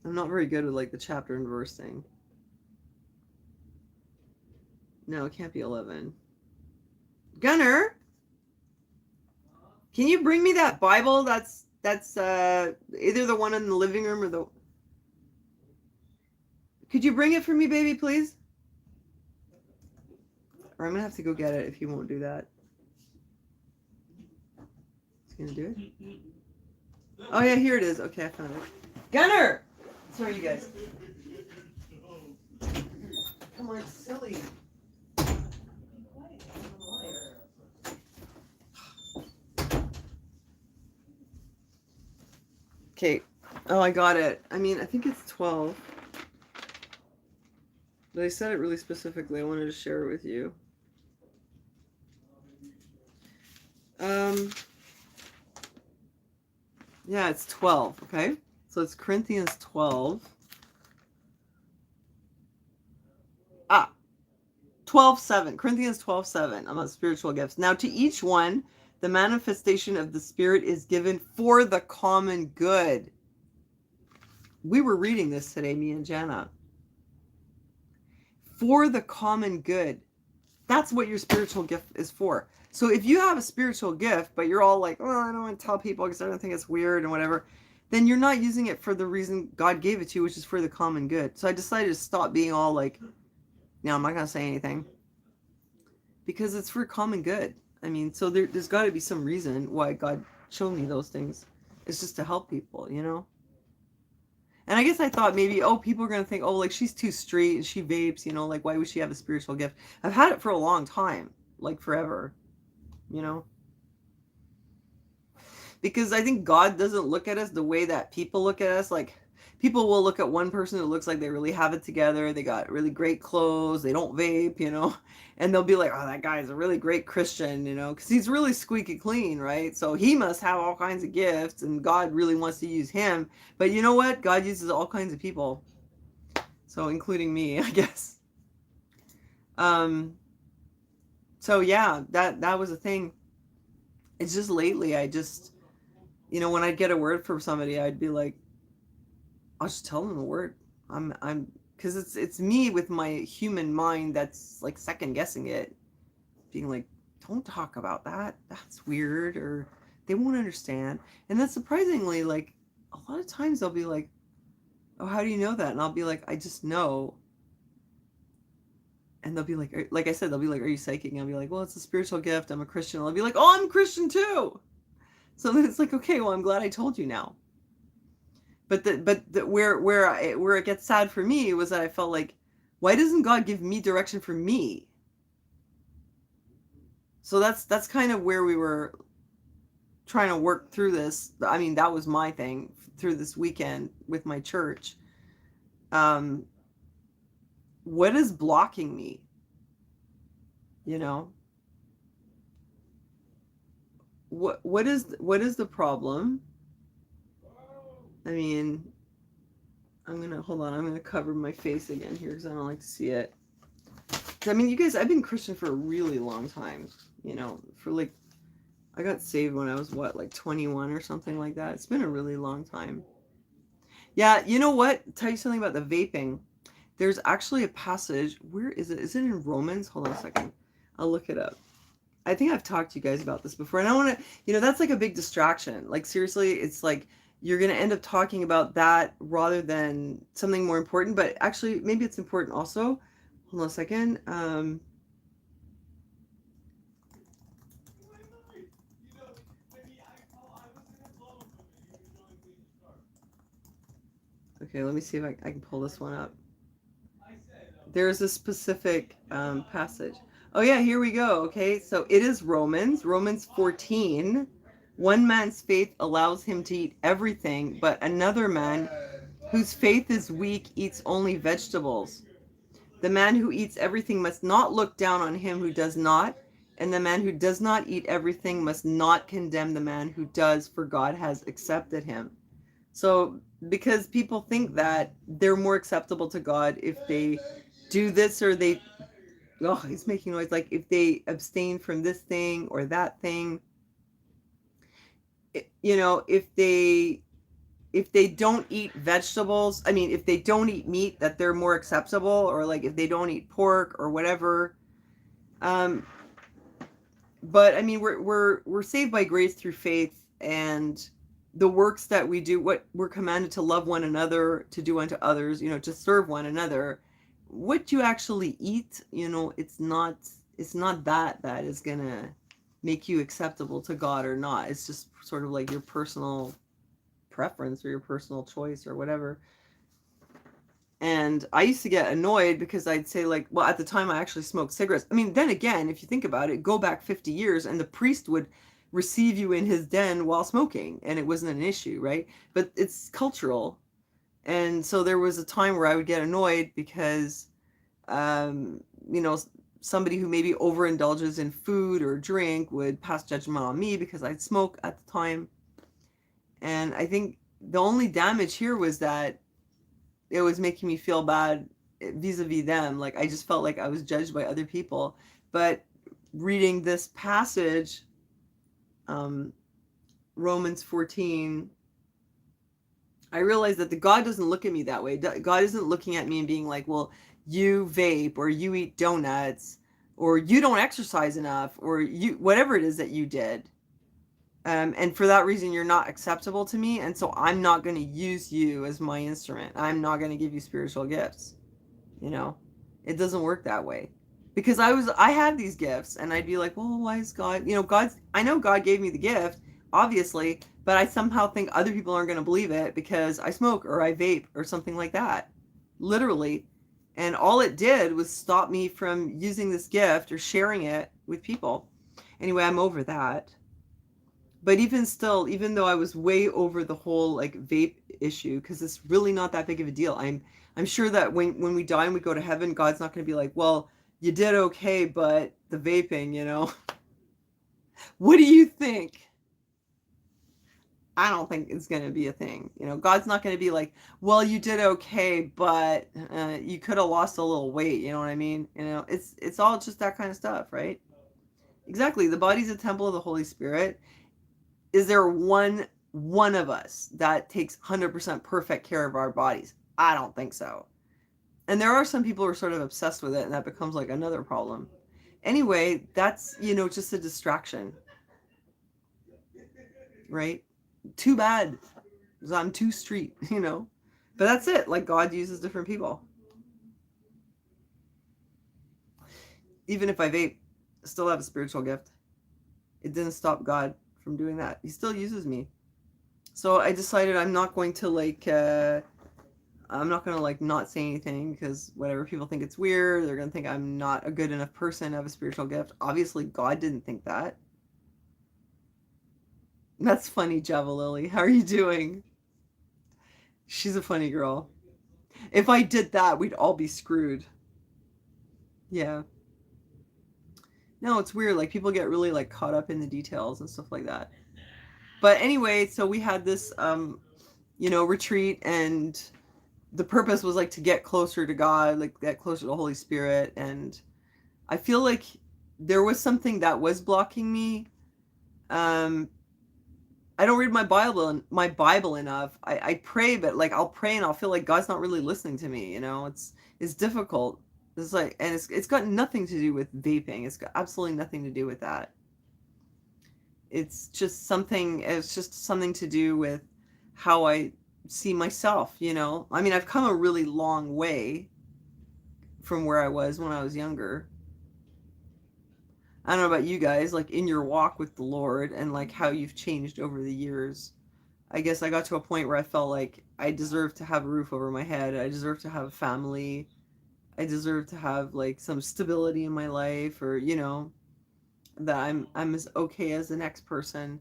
I'm not very good with like the chapter and verse thing. No, it can't be 11. Gunner, can you bring me that Bible? That's either the one in the living room or the... Could you bring it for me, baby, please? Or I'm going to have to go get it if you won't do that. He's going to do it? Oh, yeah, here it is. Okay, I found it. Gunner! Sorry, you guys. Come on, silly. Okay. Oh, I got it. I mean, I think it's 12. But I said it really specifically. I wanted to share it with you. Yeah, it's 12, okay? So it's Corinthians 12. 12:7. Corinthians 12:7 about spiritual gifts. Now, to each one, the manifestation of the Spirit is given for the common good. We were reading this today, me and Jana. For the common good. That's what your spiritual gift is for. So if you have a spiritual gift, but you're all like, oh, I don't want to tell people because I don't think it's weird and whatever, then you're not using it for the reason God gave it to you, which is for the common good. So I decided to stop being all like, no, I'm not going to say anything. Because it's for common good. I mean, so there's got to be some reason why God showed me those things. It's just to help people, you know? And I guess I thought maybe, oh, people are going to think, oh, like she's too straight and she vapes, you know, like why would she have a spiritual gift? I've had it for a long time, like forever, you know? Because I think God doesn't look at us the way that people look at us. Like people will look at one person who looks like they really have it together. They got really great clothes. They don't vape, you know, and they'll be like, oh, that guy's a really great Christian, you know, because he's really squeaky clean, right? So he must have all kinds of gifts and God really wants to use him. But you know what? God uses all kinds of people. So including me, I guess. So yeah, that was a thing. It's just lately I just, you know, when I'd get a word from somebody, I'd be like, I'll just tell them the word. Because it's me with my human mind that's like second guessing it, being like, don't talk about that. That's weird, or they won't understand. And that's surprisingly, like, a lot of times they'll be like, oh, how do you know that? And I'll be like, I just know. And they'll be like I said, they'll be like, are you psychic? And I'll be like, well, it's a spiritual gift. I'm a Christian. And I'll be like, oh, I'm a Christian too. So then it's like, okay, well, I'm glad I told you now. But where it gets sad for me was that I felt like, why doesn't God give me direction for me? So that's kind of where we were trying to work through this. I mean, that was my thing through this weekend with my church. What is blocking me? You know, what is the problem? I mean, hold on. I'm gonna cover my face again here because I don't like to see it. I mean, you guys, I've been Christian for a really long time. You know, for like, I got saved when I was what, like 21 or something like that. It's been a really long time. Yeah, you know what? Tell you something about the vaping. There's actually a passage. Where is it? Is it in Romans? Hold on a second. I'll look it up. I think I've talked to you guys about this before, and I want to, you know, that's like a big distraction. Like seriously, it's like you're going to end up talking about that rather than something more important, but actually maybe it's important also. Hold on a second. Okay, let me see if I can pull this one up. There's a specific passage. Oh yeah, here we go. Okay, so it is Romans 14. One man's faith allows him to eat everything, but another man whose faith is weak eats only vegetables. The man who eats everything must not look down on him who does not, and the man who does not eat everything must not condemn the man who does, for God has accepted him. So, because people think that they're more acceptable to God if they do this or they, oh, he's making noise, like if they abstain from this thing or that thing, you know, if they don't eat vegetables, I mean, if they don't eat meat, that they're more acceptable, or like if they don't eat pork or whatever. But I mean, we're saved by grace through faith, and the works that we do, what we're commanded to love one another, to do unto others, you know, to serve one another. What you actually eat, you know, it's not that is gonna make you acceptable to God or not. It's just sort of like your personal preference or your personal choice or whatever. And I used to get annoyed because I'd say, like, well, at the time I actually smoked cigarettes. I mean, then again, if you think about it, go back 50 years and the priest would receive you in his den while smoking and it wasn't an issue, right? But it's cultural. And so there was a time where I would get annoyed because, you know, somebody who maybe overindulges in food or drink would pass judgment on me because I'd smoke at the time. And I think the only damage here was that it was making me feel bad vis-a-vis them. Like, I just felt like I was judged by other people. But reading this passage, Romans 14, I realized that the God doesn't look at me that way. God isn't looking at me and being like, well, you vape, or you eat donuts, or you don't exercise enough, or you, whatever it is that you did. And for that reason, you're not acceptable to me. And so I'm not going to use you as my instrument. I'm not going to give you spiritual gifts. You know, it doesn't work that way. Because I had these gifts and I'd be like, well, why is God, you know, I know God gave me the gift, obviously, but I somehow think other people aren't going to believe it because I smoke or I vape or something like that. Literally. And all it did was stop me from using this gift or sharing it with people. Anyway, I'm over that. But even still, even though I was way over the whole like vape issue, because it's really not that big of a deal. I'm sure that when we die and we go to heaven, God's not going to be like, well, you did okay, but the vaping, you know. What do you think? I don't think it's going to be a thing. You know, God's not going to be like, well, you did okay, but you could have lost a little weight. You know what I mean? You know, it's all just that kind of stuff, right? Exactly. The body's a temple of the Holy Spirit. Is there one of us that takes 100% perfect care of our bodies? I don't think so. And there are some people who are sort of obsessed with it, and that becomes like another problem. Anyway, that's, you know, just a distraction. Right? Too bad. Because I'm too street, you know. But that's it. Like, God uses different people. Even if I vape, I still have a spiritual gift. It didn't stop God from doing that. He still uses me. So I decided I'm not going to like not say anything, because whatever, people think it's weird. They're going to think I'm not a good enough person to have a spiritual gift. Obviously, God didn't think that. That's funny, Java Lily. How are you doing? She's a funny girl. If I did that, we'd all be screwed. Yeah. No, it's weird. Like, people get really like caught up in the details and stuff like that. But anyway, so we had this you know, retreat, and the purpose was like to get closer to God, like get closer to the Holy Spirit. And I feel like there was something that was blocking me. I don't read my Bible enough. I pray, but like I'll pray and I'll feel like God's not really listening to me, you know. It's difficult. It's like, and it's got nothing to do with vaping. It's got absolutely nothing to do with that. It's just something to do with how I see myself, you know. I mean, I've come a really long way from where I was when I was younger. I don't know about you guys, like in your walk with the Lord, and like how you've changed over the years. I guess I got to a point where I felt like I deserved to have a roof over my head. I deserved to have a family. I deserve to have like some stability in my life, or that I'm as okay as the next person.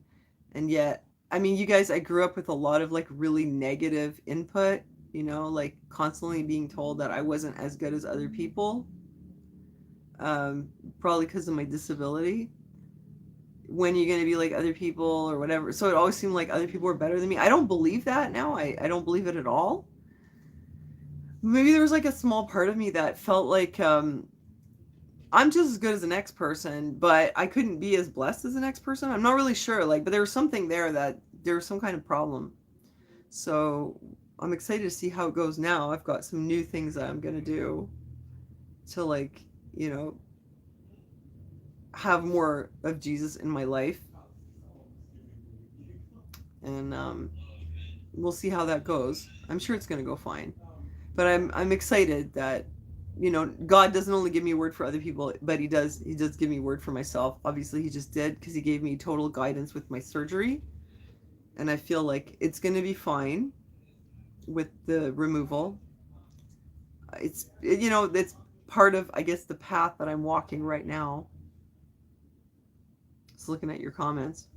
And yet, I mean, you guys, I grew up with a lot of like really negative input, like constantly being told that I wasn't as good as other people, um, probably because of my disability. When you're going to be like other people or whatever. So it always seemed like other people were better than me. I don't believe that now. I don't believe it at all. Maybe there was like a small part of me that felt like I'm just as good as the next person, but I couldn't be as blessed as the next person. I'm not really sure, like, but there was something there that there was some kind of problem. So I'm excited to see how it goes now. I've got some new things that I'm gonna do to like, you know, have more of Jesus in my life, and we'll see how that goes. I'm sure it's gonna go fine, but I'm excited that God doesn't only give me a word for other people, but he does give me a word for myself. Obviously he just did, because he gave me total guidance with my surgery, and I feel like it's going to be fine with the removal. It's part of, I guess, the path that I'm walking right now. Just looking at your comments.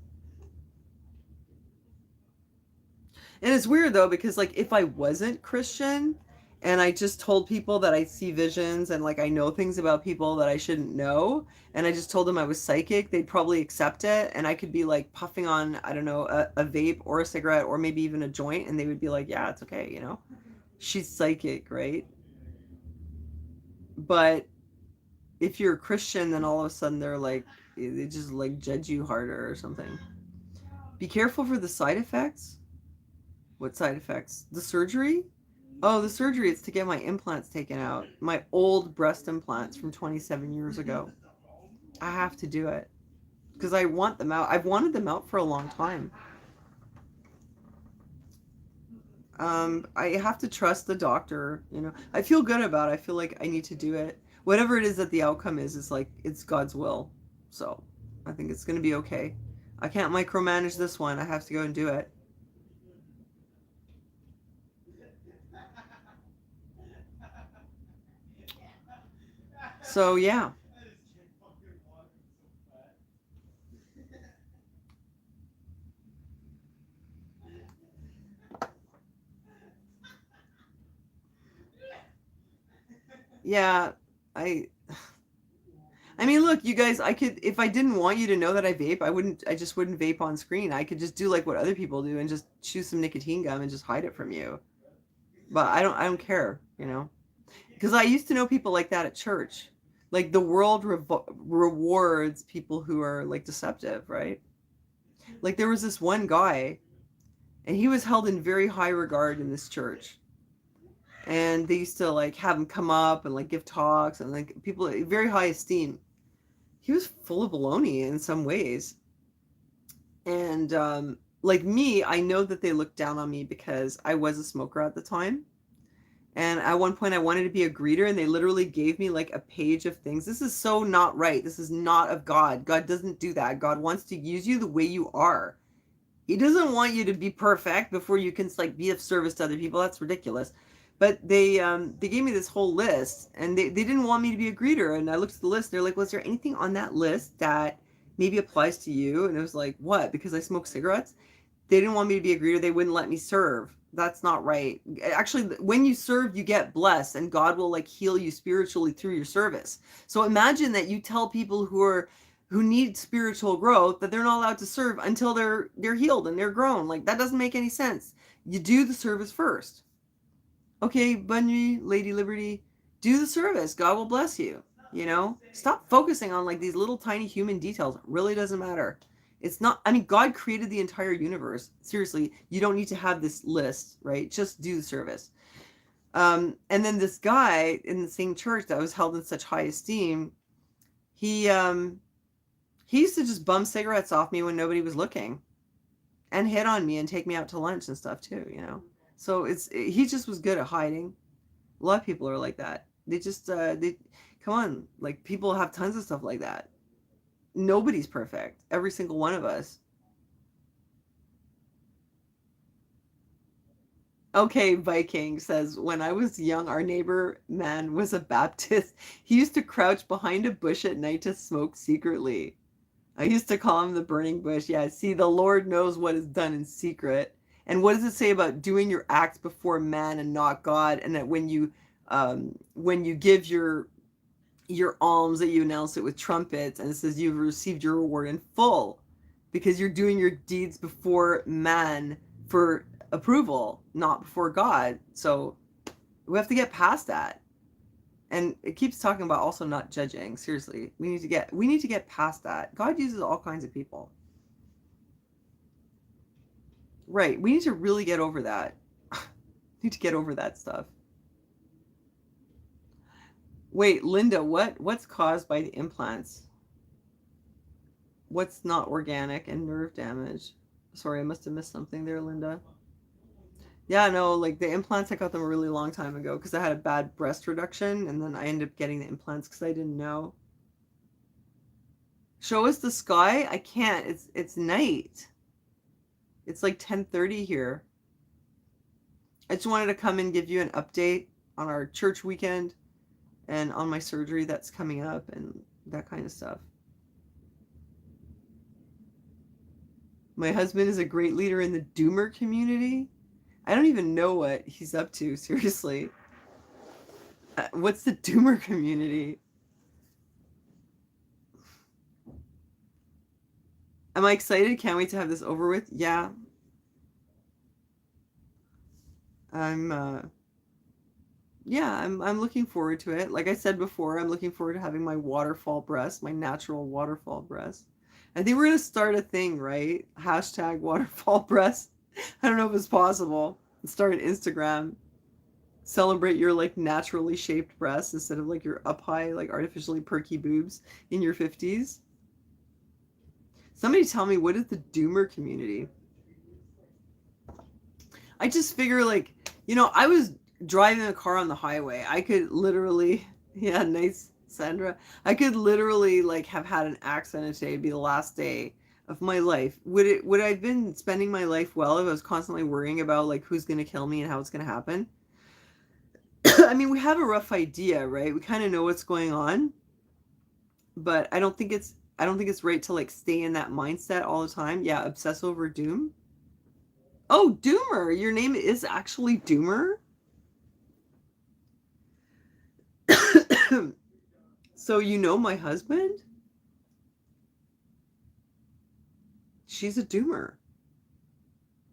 And it's weird though, because like if I wasn't Christian and I just told people that I see visions and like I know things about people that I shouldn't know, and I just told them I was psychic, they'd probably accept it, and I could be like puffing on, I don't know, a vape or a cigarette or maybe even a joint, and they would be like, yeah, it's okay. She's psychic, right? But if you're a Christian, then all of a sudden they just like judge you harder or something. Be careful for the side effects. What side effects? The surgery? Oh, the surgery is to get my implants taken out. My old breast implants from 27 years ago. I have to do it because I want them out. I've wanted them out for a long time. I have to trust the doctor. I feel good about it. I feel like I need to do it. Whatever it is that the outcome is like it's God's will. So I think it's going to be okay. I can't micromanage this one. I have to go and do it. So yeah. Yeah, I I mean, look, you guys, I could, if I didn't want you to know that I vape, I just wouldn't vape on screen. I could just do like what other people do and just chew some nicotine gum and just hide it from you. But I don't care, because I used to know people like that at church. Like the world rewards people who are like deceptive, right? Like there was this one guy, and he was held in very high regard in this church. And they used to like have him come up and like give talks, and like people very high esteem. He was full of baloney in some ways. And like me, I know that they looked down on me because I was a smoker at the time. And at one point I wanted to be a greeter, and they literally gave me like a page of things. This is so not right. This is not of God. God doesn't do that. God wants to use you the way you are. He doesn't want you to be perfect before you can like be of service to other people. That's ridiculous. But they gave me this whole list, and they didn't want me to be a greeter. And I looked at the list. They're like, "Was there anything on that list that maybe applies to you?" And it was like, "What?" Because I smoke cigarettes. They didn't want me to be a greeter. They wouldn't let me serve. That's not right. Actually, when you serve, you get blessed, and God will like heal you spiritually through your service. So imagine that you tell people who need spiritual growth that they're not allowed to serve until they're healed and they're grown. Like that doesn't make any sense. You do the service first. Okay, Bunny, Lady Liberty, do the service. God will bless you. Stop focusing on like these little tiny human details. It really doesn't matter. It's not, I mean, God created the entire universe. Seriously, you don't need to have this list, right? Just do the service. And then this guy in the same church that was held in such high esteem, he he used to just bum cigarettes off me when nobody was looking, and hit on me and take me out to lunch and stuff too. So he just was good at hiding. A lot of people are like that. They just they come on, like people have tons of stuff like that. Nobody's perfect. Every single one of us. Okay, Viking says, when I was young, our neighbor man was a Baptist. He used to crouch behind a bush at night to smoke secretly. I used to call him the burning bush. Yeah, see, the Lord knows what is done in secret. And what does it say about doing your acts before man and not God? And that when you give your alms, that you announce it with trumpets, and it says you've received your reward in full, because you're doing your deeds before man for approval, not before God. So we have to get past that. And it keeps talking about also not judging. Seriously, we need to get past that. God uses all kinds of people. Right. We need to really get over that. Need to get over that stuff. Wait, Linda, what's caused by the implants? What's not organic and nerve damage? Sorry, I must have missed something there, Linda. Yeah, no, like the implants, I got them a really long time ago because I had a bad breast reduction, and then I ended up getting the implants because I didn't know. Show us the sky? I can't. It's night. It's like 10:30 here. I just wanted to come and give you an update on our church weekend and on my surgery that's coming up and that kind of stuff. My husband is a great leader in the doomer community. I don't even know what he's up to, seriously. What's the doomer community? Am I excited? Can't wait to have this over with. Yeah. I'm I'm looking forward to it. Like I said before, I'm looking forward to having my waterfall breast, my natural waterfall breast. I think we're gonna start a thing, right? Hashtag waterfall breast. I don't know if it's possible. Start an Instagram. Celebrate your like naturally shaped breasts instead of like your up high, like artificially perky boobs in your 50s. Somebody tell me, what is the doomer community? I just figure like, I was driving a car on the highway. I could literally, yeah, nice, Sandra. I could literally like have had an accident today. It'd be the last day of my life. Would I've been spending my life well if I was constantly worrying about like who's gonna kill me and how it's gonna happen? I mean, we have a rough idea, right? We kind of know what's going on, but I don't think it's right to like stay in that mindset all the time. Yeah, obsess over doom. Oh, Doomer. Your name is actually Doomer? So you know my husband? She's a doomer.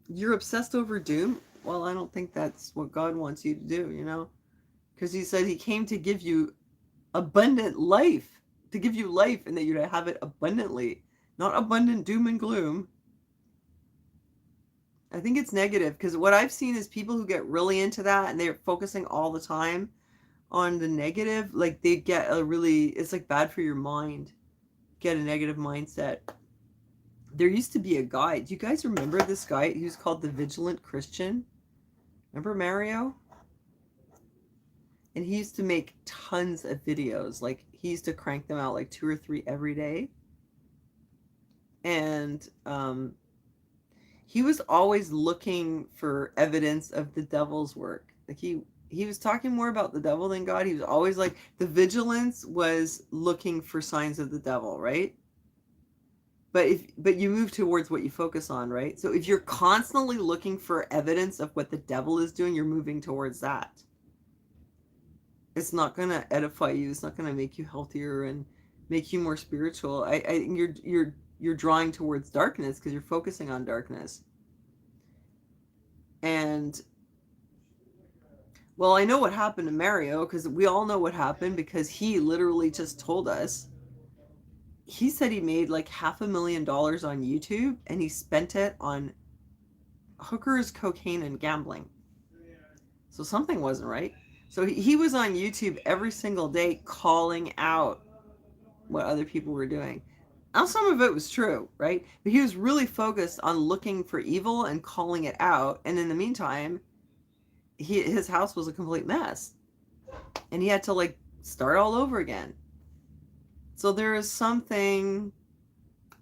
You're obsessed over doom? Well, I don't think that's what God wants you to do. Because he said he came to give you abundant life, to give you life and that you'd have it abundantly, not abundant doom and gloom. I think it's negative because what I've seen is people who get really into that and they're focusing all the time on the negative, like they get it's like bad for your mind. Get a negative mindset. There used to be a guy. Do you guys remember this guy? He was called the Vigilant Christian. Remember Mario? And he used to make tons of videos. Like he used to crank them out like 2 or 3 every day. And he was always looking for evidence of the devil's work. Like he was talking more about the devil than God. He was always like, the vigilance was looking for signs of the devil, right? But you move towards what you focus on, right? So if you're constantly looking for evidence of what the devil is doing, you're moving towards that. It's not gonna edify you. It's not gonna make you healthier and make you more spiritual. You're drawing towards darkness because you're focusing on darkness. And well, I know what happened to Mario because we all know what happened because he literally just told us. He said he made like $500,000 on YouTube and he spent it on hookers, cocaine, and gambling. So something wasn't right. So he was on YouTube every single day calling out what other people were doing. Now, some of it was true, right? But he was really focused on looking for evil and calling it out. And in the meantime, his house was a complete mess. And he had to like start all over again. So there is something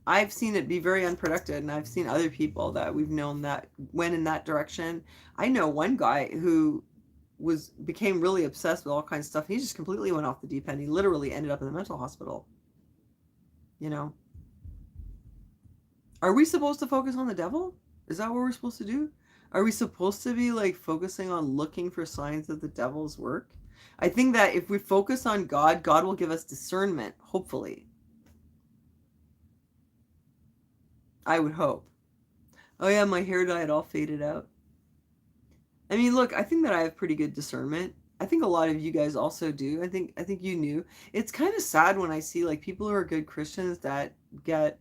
I've seen it be very unproductive, and I've seen other people that we've known that went in that direction. I know one guy who became really obsessed with all kinds of stuff. He just completely went off the deep end. He literally ended up in the mental hospital. You know, are we supposed to focus on the devil? Is that what we're supposed to do? Are we supposed to be like focusing on looking for signs of the devil's work? I think that if we focus on God, God will give us discernment, hopefully. I would hope. Oh yeah, my hair dye all faded out. I mean, look, I think that I have pretty good discernment. I think a lot of you guys also do. I think you knew. It's kind of sad when I see like people who are good Christians that get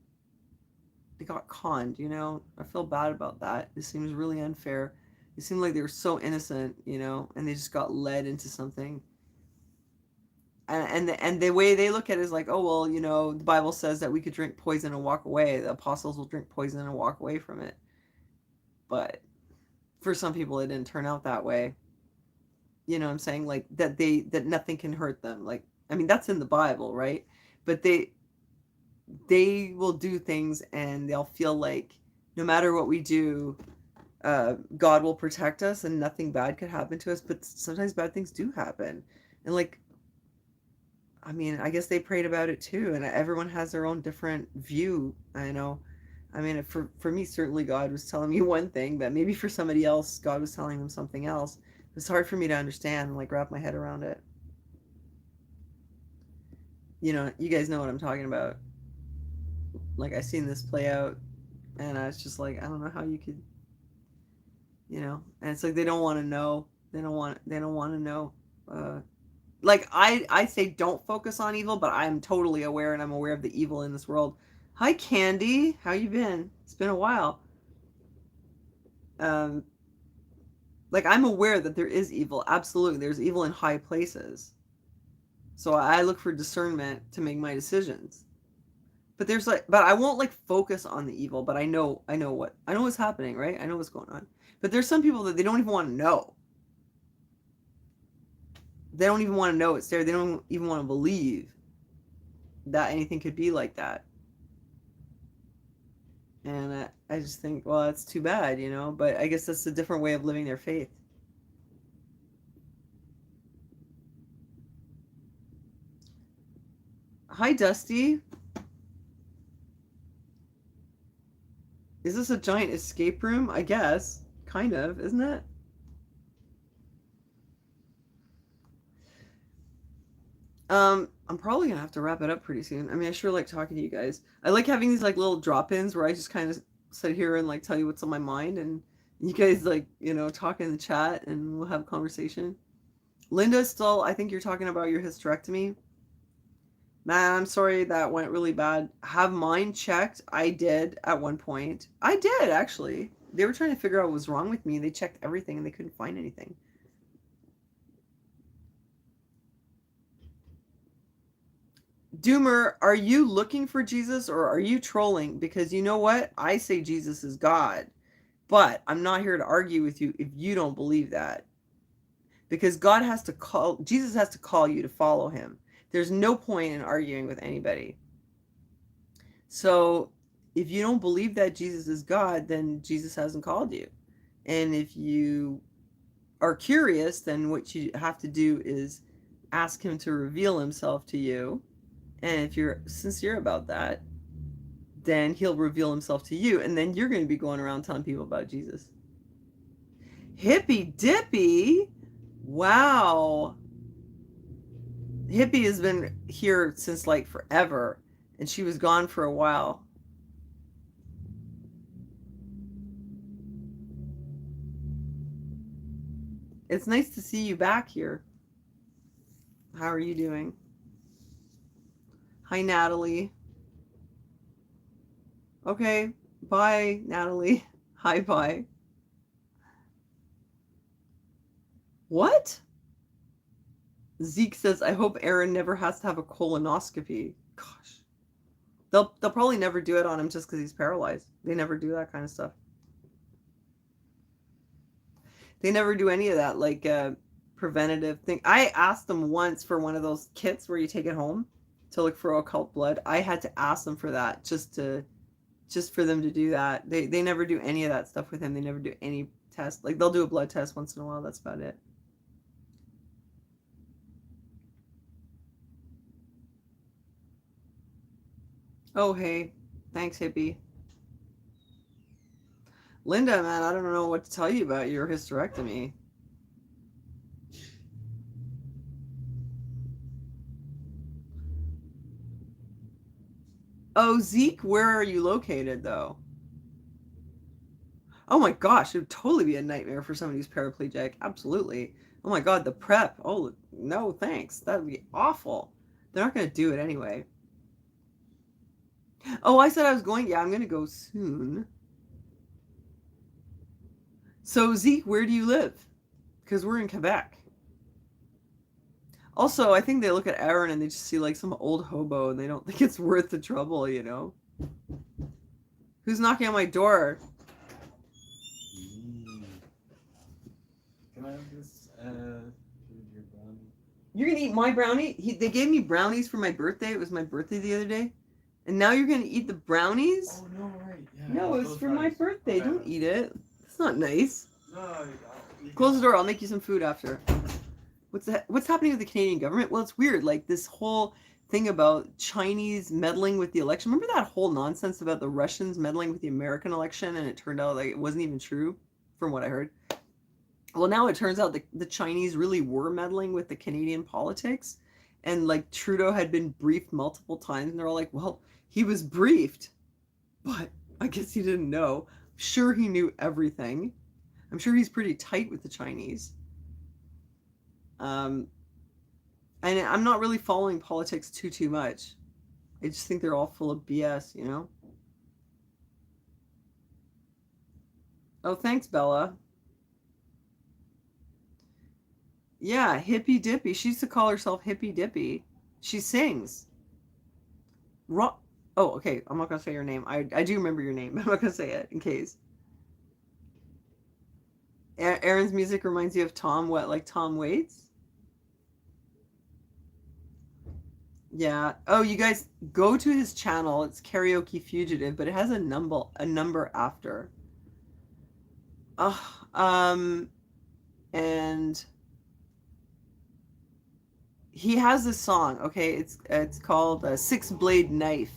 they got conned, you know? I feel bad about that. It seems really unfair. It seemed like they were so innocent, you know, and they just got led into something. And the way they look at it is like, oh well, you know, the Bible says that we could drink poison and walk away. The apostles will drink poison and walk away from it. But for some people it didn't turn out that way. You know what I'm saying? Like that nothing can hurt them. Like I mean that's in the Bible, right? But they will do things and they'll feel like no matter what we do, God will protect us and nothing bad could happen to us. But sometimes bad things do happen. And like, I mean, I guess they prayed about it too. And everyone has their own different view. I know. I mean, for me, certainly God was telling me one thing, but maybe for somebody else, God was telling them something else. It's hard for me to understand and like wrap my head around it. You know, you guys know what I'm talking about. Like I seen this play out, and I was just like, I don't know how you could, you know. And it's like they don't want to know. They don't want to know. Like I say, don't focus on evil, but I'm totally aware, and I'm aware of the evil in this world. Hi, Candy. How you been? It's been a while. Um, like I'm aware that there is evil. Absolutely, there's evil in high places. So I look for discernment to make my decisions. But there's like, but I won't like focus on the evil. But I know what's happening, right? I know what's going on. But there's some people that they don't even want to know. They don't even want to know it's there. They don't even want to believe that anything could be like that. And I just think, well, that's too bad, you know. But I guess that's a different way of living their faith. Hi, Dusty. Is this a giant escape room? I guess. Kind of, isn't it? I'm probably gonna have to wrap it up pretty soon. I mean, I sure like talking to you guys. I like having these like little drop-ins where I just kind of sit here and like tell you what's on my mind, and you guys like, you know, talk in the chat and we'll have a conversation. Linda, still, I think you're talking about your hysterectomy. Man, I'm sorry that went really bad. Have mine checked. I did at one point. I did actually. They were trying to figure out what was wrong with me. They checked everything and they couldn't find anything. Doomer, are you looking for Jesus or are you trolling? Because you know what? I say Jesus is God, but I'm not here to argue with you if you don't believe that. Because Jesus has to call you to follow him. There's no point in arguing with anybody. So if you don't believe that Jesus is God, then Jesus hasn't called you. And if you are curious, then what you have to do is ask him to reveal himself to you. And if you're sincere about that, then he'll reveal himself to you. And then you're going to be going around telling people about Jesus. Hippy Dippy? Wow. Hippie has been here since like forever. And she was gone for a while. It's nice to see you back here. How are you doing? Hi, Natalie. Okay, bye, Natalie. Hi, bye. What? Zeke says, I hope Aaron never has to have a colonoscopy. Gosh. They'll probably never do it on him just because he's paralyzed. They never do that kind of stuff. They never do any of that, like preventative thing. I asked them once for one of those kits where you take it home. to look for occult blood. I had to ask them for that just for them to do that. They never do any of that stuff with him. They never do any test. Like they'll do a blood test once in a while. That's about it. Oh, hey. Thanks, hippie. Linda, man, I don't know what to tell you about your hysterectomy. Oh, Zeke, where are you located, though? Oh my gosh, it would totally be a nightmare for somebody who's paraplegic. Absolutely. Oh my god, the prep. Oh, no, thanks. That would be awful. They're not going to do it anyway. Oh, I said I was going. Yeah, I'm going to go soon. So, Zeke, where do you live? Because we're in Quebec. Also, I think they look at Aaron and they just see like some old hobo and they don't think it's worth the trouble, you know? Who's knocking on my door? Can I have this? Your brownie? You're gonna eat my brownie? They gave me brownies for my birthday. It was my birthday the other day. And now you're gonna eat the brownies? Oh, no, right. Yeah, no, it was for my birthday. Okay. Don't eat it. It's not nice. No, Close the door. I'll make you some food after. What's happening with the Canadian government? Well, it's weird. Like this whole thing about Chinese meddling with the election. Remember that whole nonsense about the Russians meddling with the American election, and it turned out like it wasn't even true, from what I heard. Well, now it turns out the Chinese really were meddling with the Canadian politics, and like Trudeau had been briefed multiple times, and they're all like, "Well, he was briefed, but I guess he didn't know." I'm sure he knew everything. I'm sure he's pretty tight with the Chinese. And I'm not really following politics too much. I just think they're all full of BS, you know? Oh, thanks, Bella. Yeah, Hippy Dippy. She used to call herself Hippy Dippy. She sings. Oh, okay. I'm not going to say your name. I do remember your name, but I'm not going to say it in case. Aaron's music reminds you of Tom, what, like Tom Waits? Yeah. Oh, you guys go to his channel. It's Karaoke Fugitive, but it has a number after. And he has this song. Okay, it's called Six Blade Knife.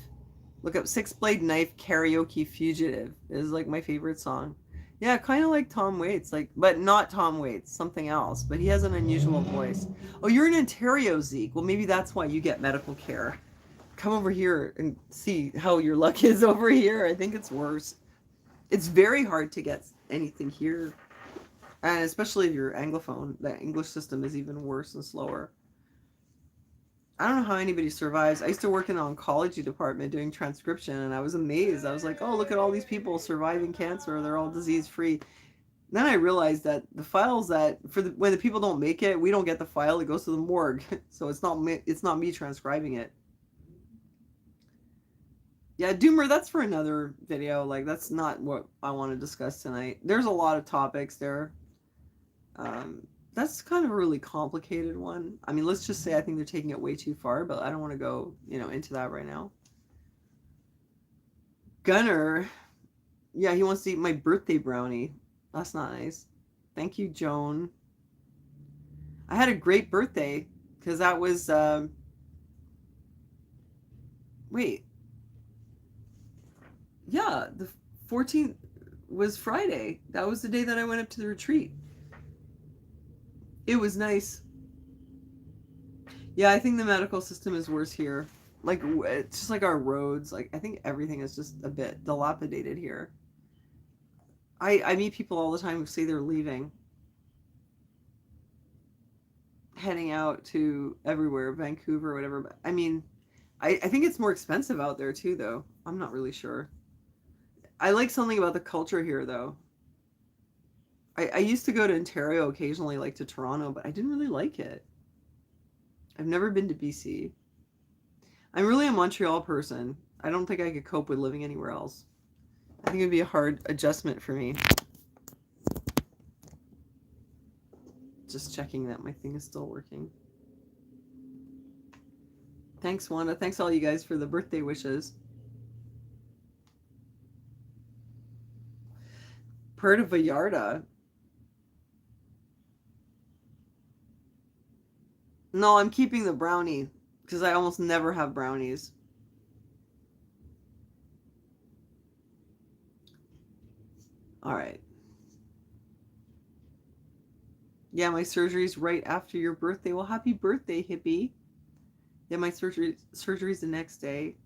Look up Six Blade Knife Karaoke Fugitive. It is like my favorite song. Yeah, kind of like Tom Waits, like, but not Tom Waits, something else. But he has an unusual voice. Oh, you're in Ontario, Zeke. Well, maybe that's why you get medical care. Come over here and see how your luck is over here. I think it's worse. It's very hard to get anything here, and especially if you're Anglophone. The English system is even worse and slower. I don't know how anybody survives. I used to work in the oncology department doing transcription, and I was amazed. I was like, oh, look at all these people surviving cancer. They're all disease-free. Then I realized that the files that, when the people don't make it, we don't get the file. It goes to the morgue. So it's not me transcribing it. Yeah, Doomer, that's for another video. Like, that's not what I want to discuss tonight. There's a lot of topics there. That's kind of a really complicated one. I mean, let's just say I think they're taking it way too far, but I don't want to go, into that right now. Gunner, yeah, he wants to eat my birthday brownie. That's not nice. Thank you, Joan. I had a great birthday because that was, wait. Yeah, the 14th was Friday. That was the day that I went up to the retreat. It was nice. Yeah, I think the medical system is worse here. Like, it's just like our roads. Like, I think everything is just a bit dilapidated here. I meet people all the time who say they're leaving. Heading out to everywhere, Vancouver, whatever. But, I mean, I think it's more expensive out there too, though. I'm not really sure. I like something about the culture here, though. I used to go to Ontario occasionally, like to Toronto, but I didn't really like it. I've never been to BC. I'm really a Montreal person. I don't think I could cope with living anywhere else. I think it would be a hard adjustment for me. Just checking that my thing is still working. Thanks, Wanda. Thanks all you guys for the birthday wishes. Pert Vallarta. No, I'm keeping the brownie because I almost never have brownies. All right. Yeah, my surgery's right after your birthday. Well, happy birthday, hippie. Yeah, my surgery's the next day.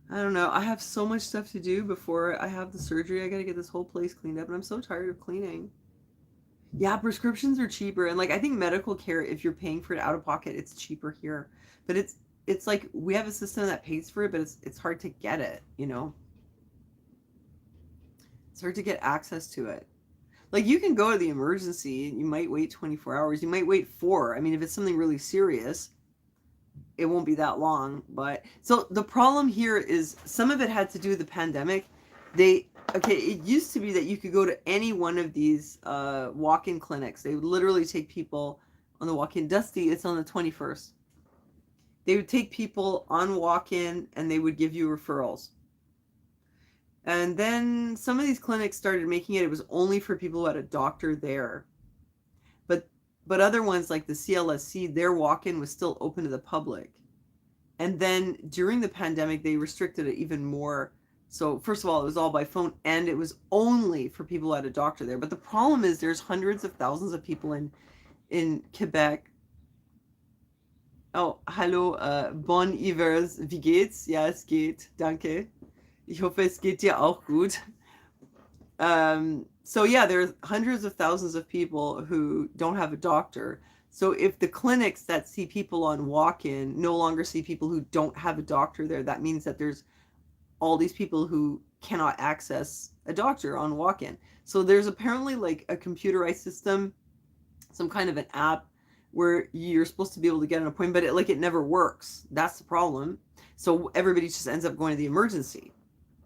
I don't know. I have so much stuff to do before I have the surgery. I gotta get this whole place cleaned up, and I'm so tired of cleaning. Yeah, prescriptions are cheaper, and like I think medical care, if you're paying for it out of pocket, it's cheaper here. But it's like we have a system that pays for it, but it's hard to get it. You know, it's hard to get access to it. Like you can go to the emergency, and you might wait 24 hours. You might wait 4. I mean, if it's something really serious, it won't be that long. But so the problem here is some of it had to do with the pandemic. They okay, it used to be that you could go to any one of these walk-in clinics. They would literally take people on the walk-in. Dusty, it's on the 21st. They would take people on walk-in and they would give you referrals. And then some of these clinics started making it was only for people who had a doctor there. But other ones like the CLSC, their walk-in was still open to the public. And then during the pandemic, they restricted it even more. So first of all, it was all by phone, and it was only for people who had a doctor there. But the problem is there's hundreds of thousands of people in Quebec. Oh, hallo, Bon Ivers, wie geht's? Ja, es geht, danke. Ich hoffe, es geht dir auch gut. So yeah, there's hundreds of thousands of people who don't have a doctor. So if the clinics that see people on walk-in no longer see people who don't have a doctor there, that means that there's all these people who cannot access a doctor on walk-in. So there's apparently like a computerized system, some kind of an app where you're supposed to be able to get an appointment, but it never works. That's the problem. So everybody just ends up going to the emergency.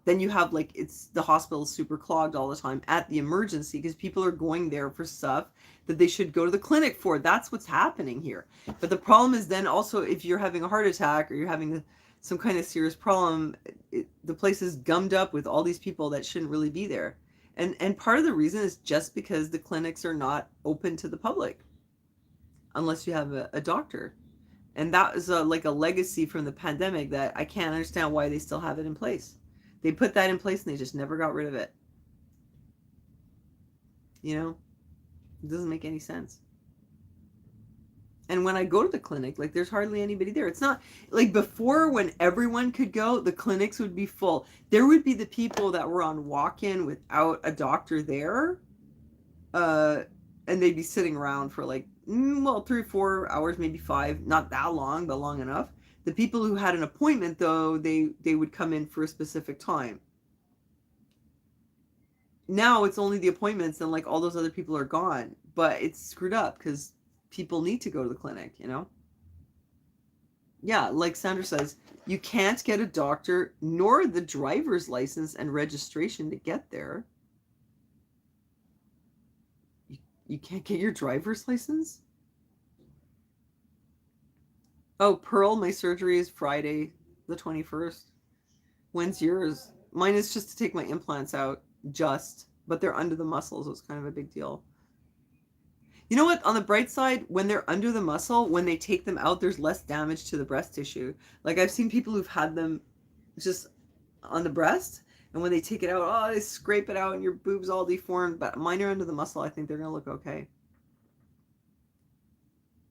Then you have like it's the hospital is super clogged all the time at the emergency because people are going there for stuff that they should go to the clinic for. That's what's happening here. But the problem is then also if you're having a heart attack or you're having some kind of serious problem, the place is gummed up with all these people that shouldn't really be there. And part of the reason is just because the clinics are not open to the public unless you have a doctor. And that is like a legacy from the pandemic that I can't understand why they still have it in place. They put that in place and they just never got rid of it. You know, it doesn't make any sense. And when I go to the clinic, like there's hardly anybody there. It's not like before when everyone could go, the clinics would be full. There would be the people that were on walk-in without a doctor there. And they'd be sitting around for like, 3 or 4 hours, maybe 5, not that long, but long enough. The people who had an appointment, though, they would come in for a specific time. Now it's only the appointments and like all those other people are gone. But it's screwed up because people need to go to the clinic, you know? Yeah, like Sandra says, you can't get a doctor nor the driver's license and registration to get there. You can't get your driver's license? Oh, Pearl, my surgery is Friday the 21st. When's yours? Mine is just to take my implants out, but they're under the muscles, so it's kind of a big deal. You know what? On the bright side, when they're under the muscle, when they take them out, there's less damage to the breast tissue. Like I've seen people who've had them just on the breast, and when they take it out, oh, they scrape it out and your boob's all deformed. But mine are under the muscle. I think they're going to look okay.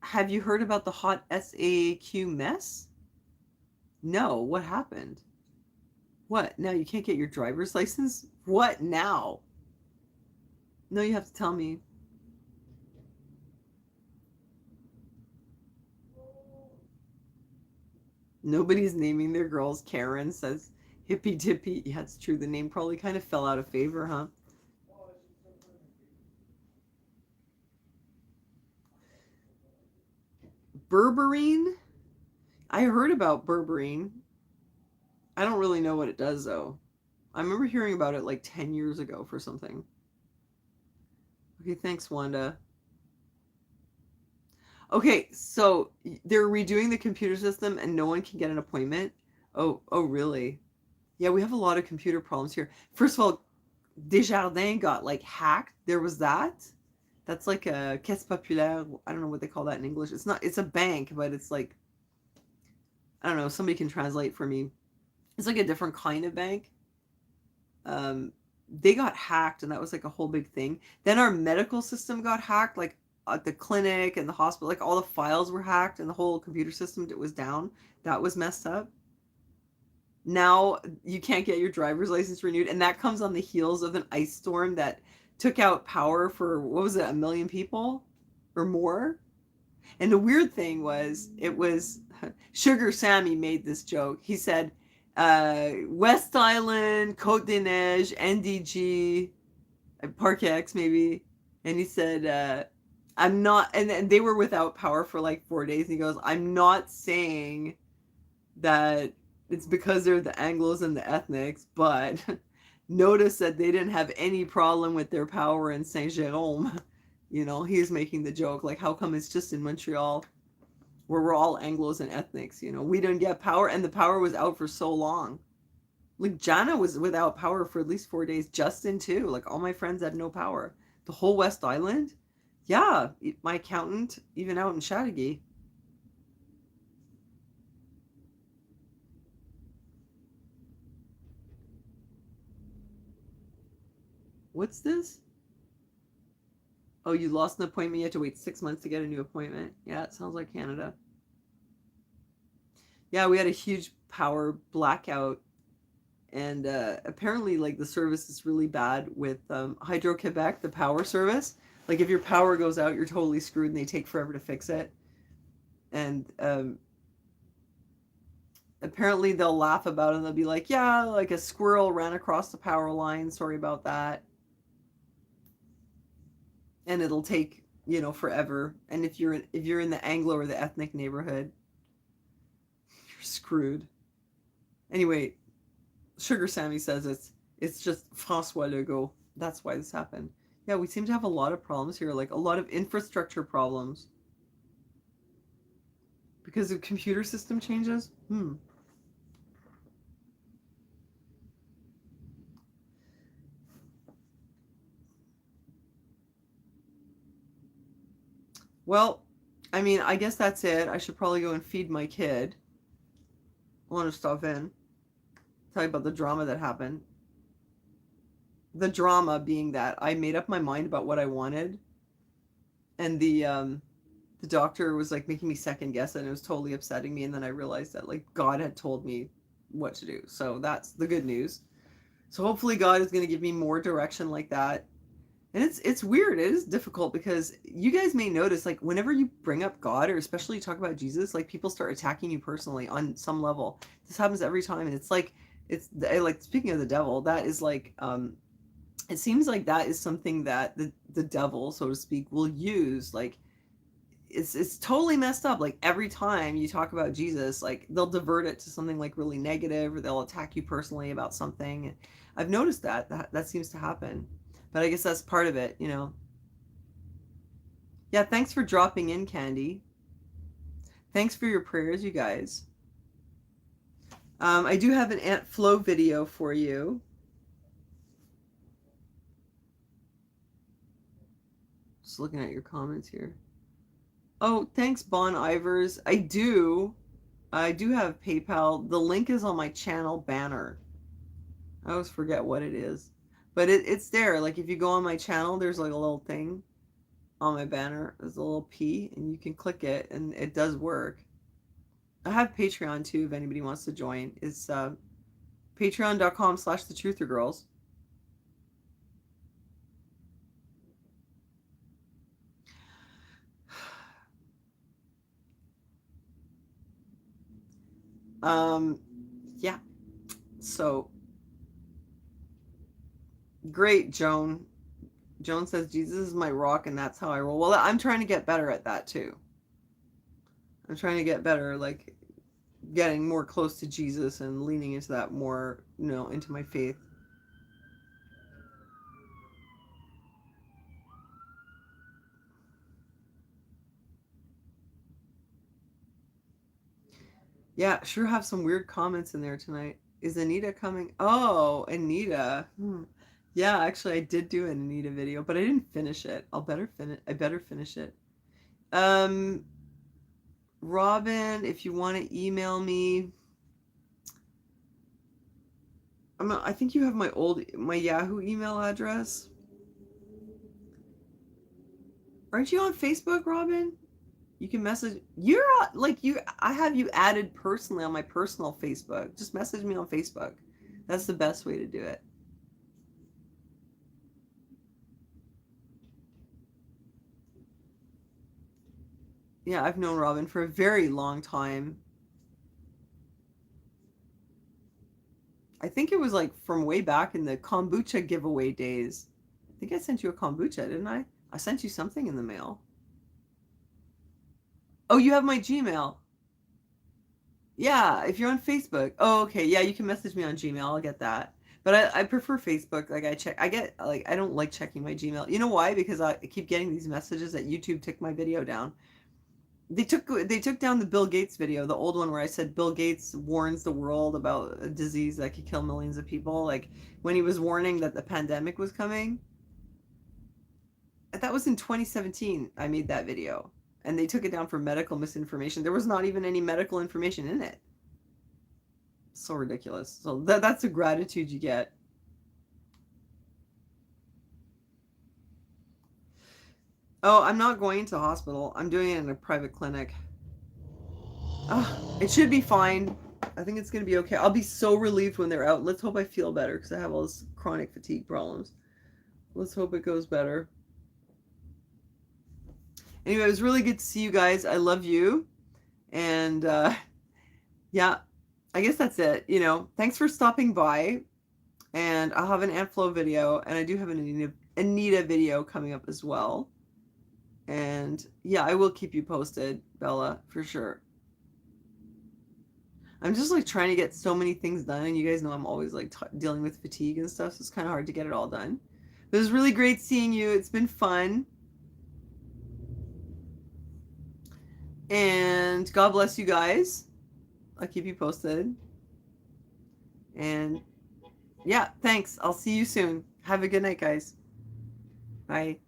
Have you heard about the hot SAQ mess? No, what happened? What? Now you can't get your driver's license? What now? No, you have to tell me. Nobody's naming their girls Karen, says Hippy Dippy. Yeah, it's true. The name probably kind of fell out of favor, huh? Berberine? I heard about berberine. I don't really know what it does, though. I remember hearing about it like 10 years ago for something. Okay, thanks, Wanda. Okay, so they're redoing the computer system and no one can get an appointment. Oh, really? Yeah, we have a lot of computer problems here. First of all, Desjardins got like hacked. There was that. That's like a caisse populaire. I don't know what they call that in English. It's not. It's a bank, but it's like I don't know. Somebody can translate for me. It's like a different kind of bank. Um, they got hacked, and that was like a whole big thing. Then our medical system got hacked, like at the clinic and the hospital. Like all the files were hacked, and the whole computer system was down. That was messed up. Now you can't get your driver's license renewed, and that comes on the heels of an ice storm that took out power for what was it, 1 million people or more. And the weird thing was, it was Sugar Sammy made this joke. He said, West Island, Côte des Neiges, NDG, Parkex maybe, and he said, I'm not, and they were without power for like 4 days. And he goes, I'm not saying that it's because they're the Anglos and the ethnics, but notice that they didn't have any problem with their power in Saint Jérôme. You know, he was making the joke, like, how come it's just in Montreal where we're all Anglos and ethnics? You know, we didn't get power, and the power was out for so long. Like, Jana was without power for at least 4 days. Justin, too. Like, all my friends had no power. The whole West Island? Yeah, my accountant, even out in Chateauguay. What's this? Oh, you lost an appointment. You have to wait 6 months to get a new appointment. Yeah, it sounds like Canada. Yeah, we had a huge power blackout, and apparently, like the service is really bad with Hydro Quebec, the power service. Like if your power goes out, you're totally screwed, and they take forever to fix it. And apparently, they'll laugh about it. And they'll be like, "Yeah, like a squirrel ran across the power line. Sorry about that." And it'll take forever. And if you're in the Anglo or the ethnic neighborhood, you're screwed. Anyway, Sugar Sammy says it's just François Legault. That's why this happened. Yeah, we seem to have a lot of problems here, like a lot of infrastructure problems because of computer system changes. Well, I mean, I guess that's it. I should probably go and feed my kid. I want to stop in. Tell you about the drama that happened. The drama being that I made up my mind about what I wanted, and the doctor was like making me second guess it, and it was totally upsetting me. And then I realized that like God had told me what to do. So that's the good news. So hopefully God is going to give me more direction like that. And it's weird. It is difficult because you guys may notice like whenever you bring up God or especially talk about Jesus, like people start attacking you personally on some level. This happens every time, and it's like speaking of the devil, that is like it seems like that is something that the devil, so to speak, will use. Like it's totally messed up. Like every time you talk about Jesus, like they'll divert it to something like really negative, or they'll attack you personally about something. I've noticed that seems to happen, but I guess that's part of it, you know. Yeah, thanks for dropping in, Candy. Thanks for your prayers, you guys. I do have an Aunt Flo video for you. Just looking at your comments here. Oh, thanks, Bon Ivers. I do have PayPal. The link is on my channel banner. I always forget what it is. But it's there. Like if you go on my channel, there's like a little thing on my banner. There's a little P, and you can click it, and it does work. I have Patreon too if anybody wants to join. It's patreon.com/thetruthergirls. Um, yeah. So great, Joan. Joan says Jesus is my rock, and that's how I roll. Well, I'm trying to get better at that too. I'm trying to get better, like getting more close to Jesus and leaning into that more, into my faith. Yeah, sure have some weird comments in there tonight. Is Anita coming? Oh, Anita. Yeah, actually I did do an Anita video, but I didn't finish it. I better finish it. Um Robin, if you want to email me, I think you have my Yahoo email address. Aren't you on Facebook, Robin? You can message. I have you added personally on my personal Facebook. Just message me on Facebook. That's the best way to do it. Yeah, I've known Robin for a very long time. I think it was like from way back in the kombucha giveaway days. I think I sent you a kombucha, didn't I? I sent you something in the mail. Oh, you have my Gmail. Yeah, if you're on Facebook. Oh, okay. Yeah, you can message me on Gmail. I'll get that. But I prefer Facebook. Like I don't like checking my Gmail. You know why? Because I keep getting these messages that YouTube took my video down. They took down the Bill Gates video, the old one where I said Bill Gates warns the world about a disease that could kill millions of people. Like when he was warning that the pandemic was coming. That was in 2017. I made that video. And they took it down for medical misinformation. There was not even any medical information in it. So ridiculous. So that's the gratitude you get. Oh, I'm not going to hospital. I'm doing it in a private clinic. It should be fine. I think it's going to be okay. I'll be so relieved when they're out. Let's hope I feel better because I have all this chronic fatigue problems. Let's hope it goes better. Anyway, it was really good to see you guys. I love you. And yeah, I guess that's it. Thanks for stopping by. And I'll have an Antflow video. And I do have an Anita video coming up as well. And yeah, I will keep you posted, Bella, for sure. I'm just like trying to get so many things done, and you guys know I'm always like dealing with fatigue and stuff, so it's kind of hard to get it all done. But it was really great seeing you. It's been fun. And God bless you guys. I'll keep you posted. And yeah, thanks. I'll see you soon. Have a good night, guys. Bye.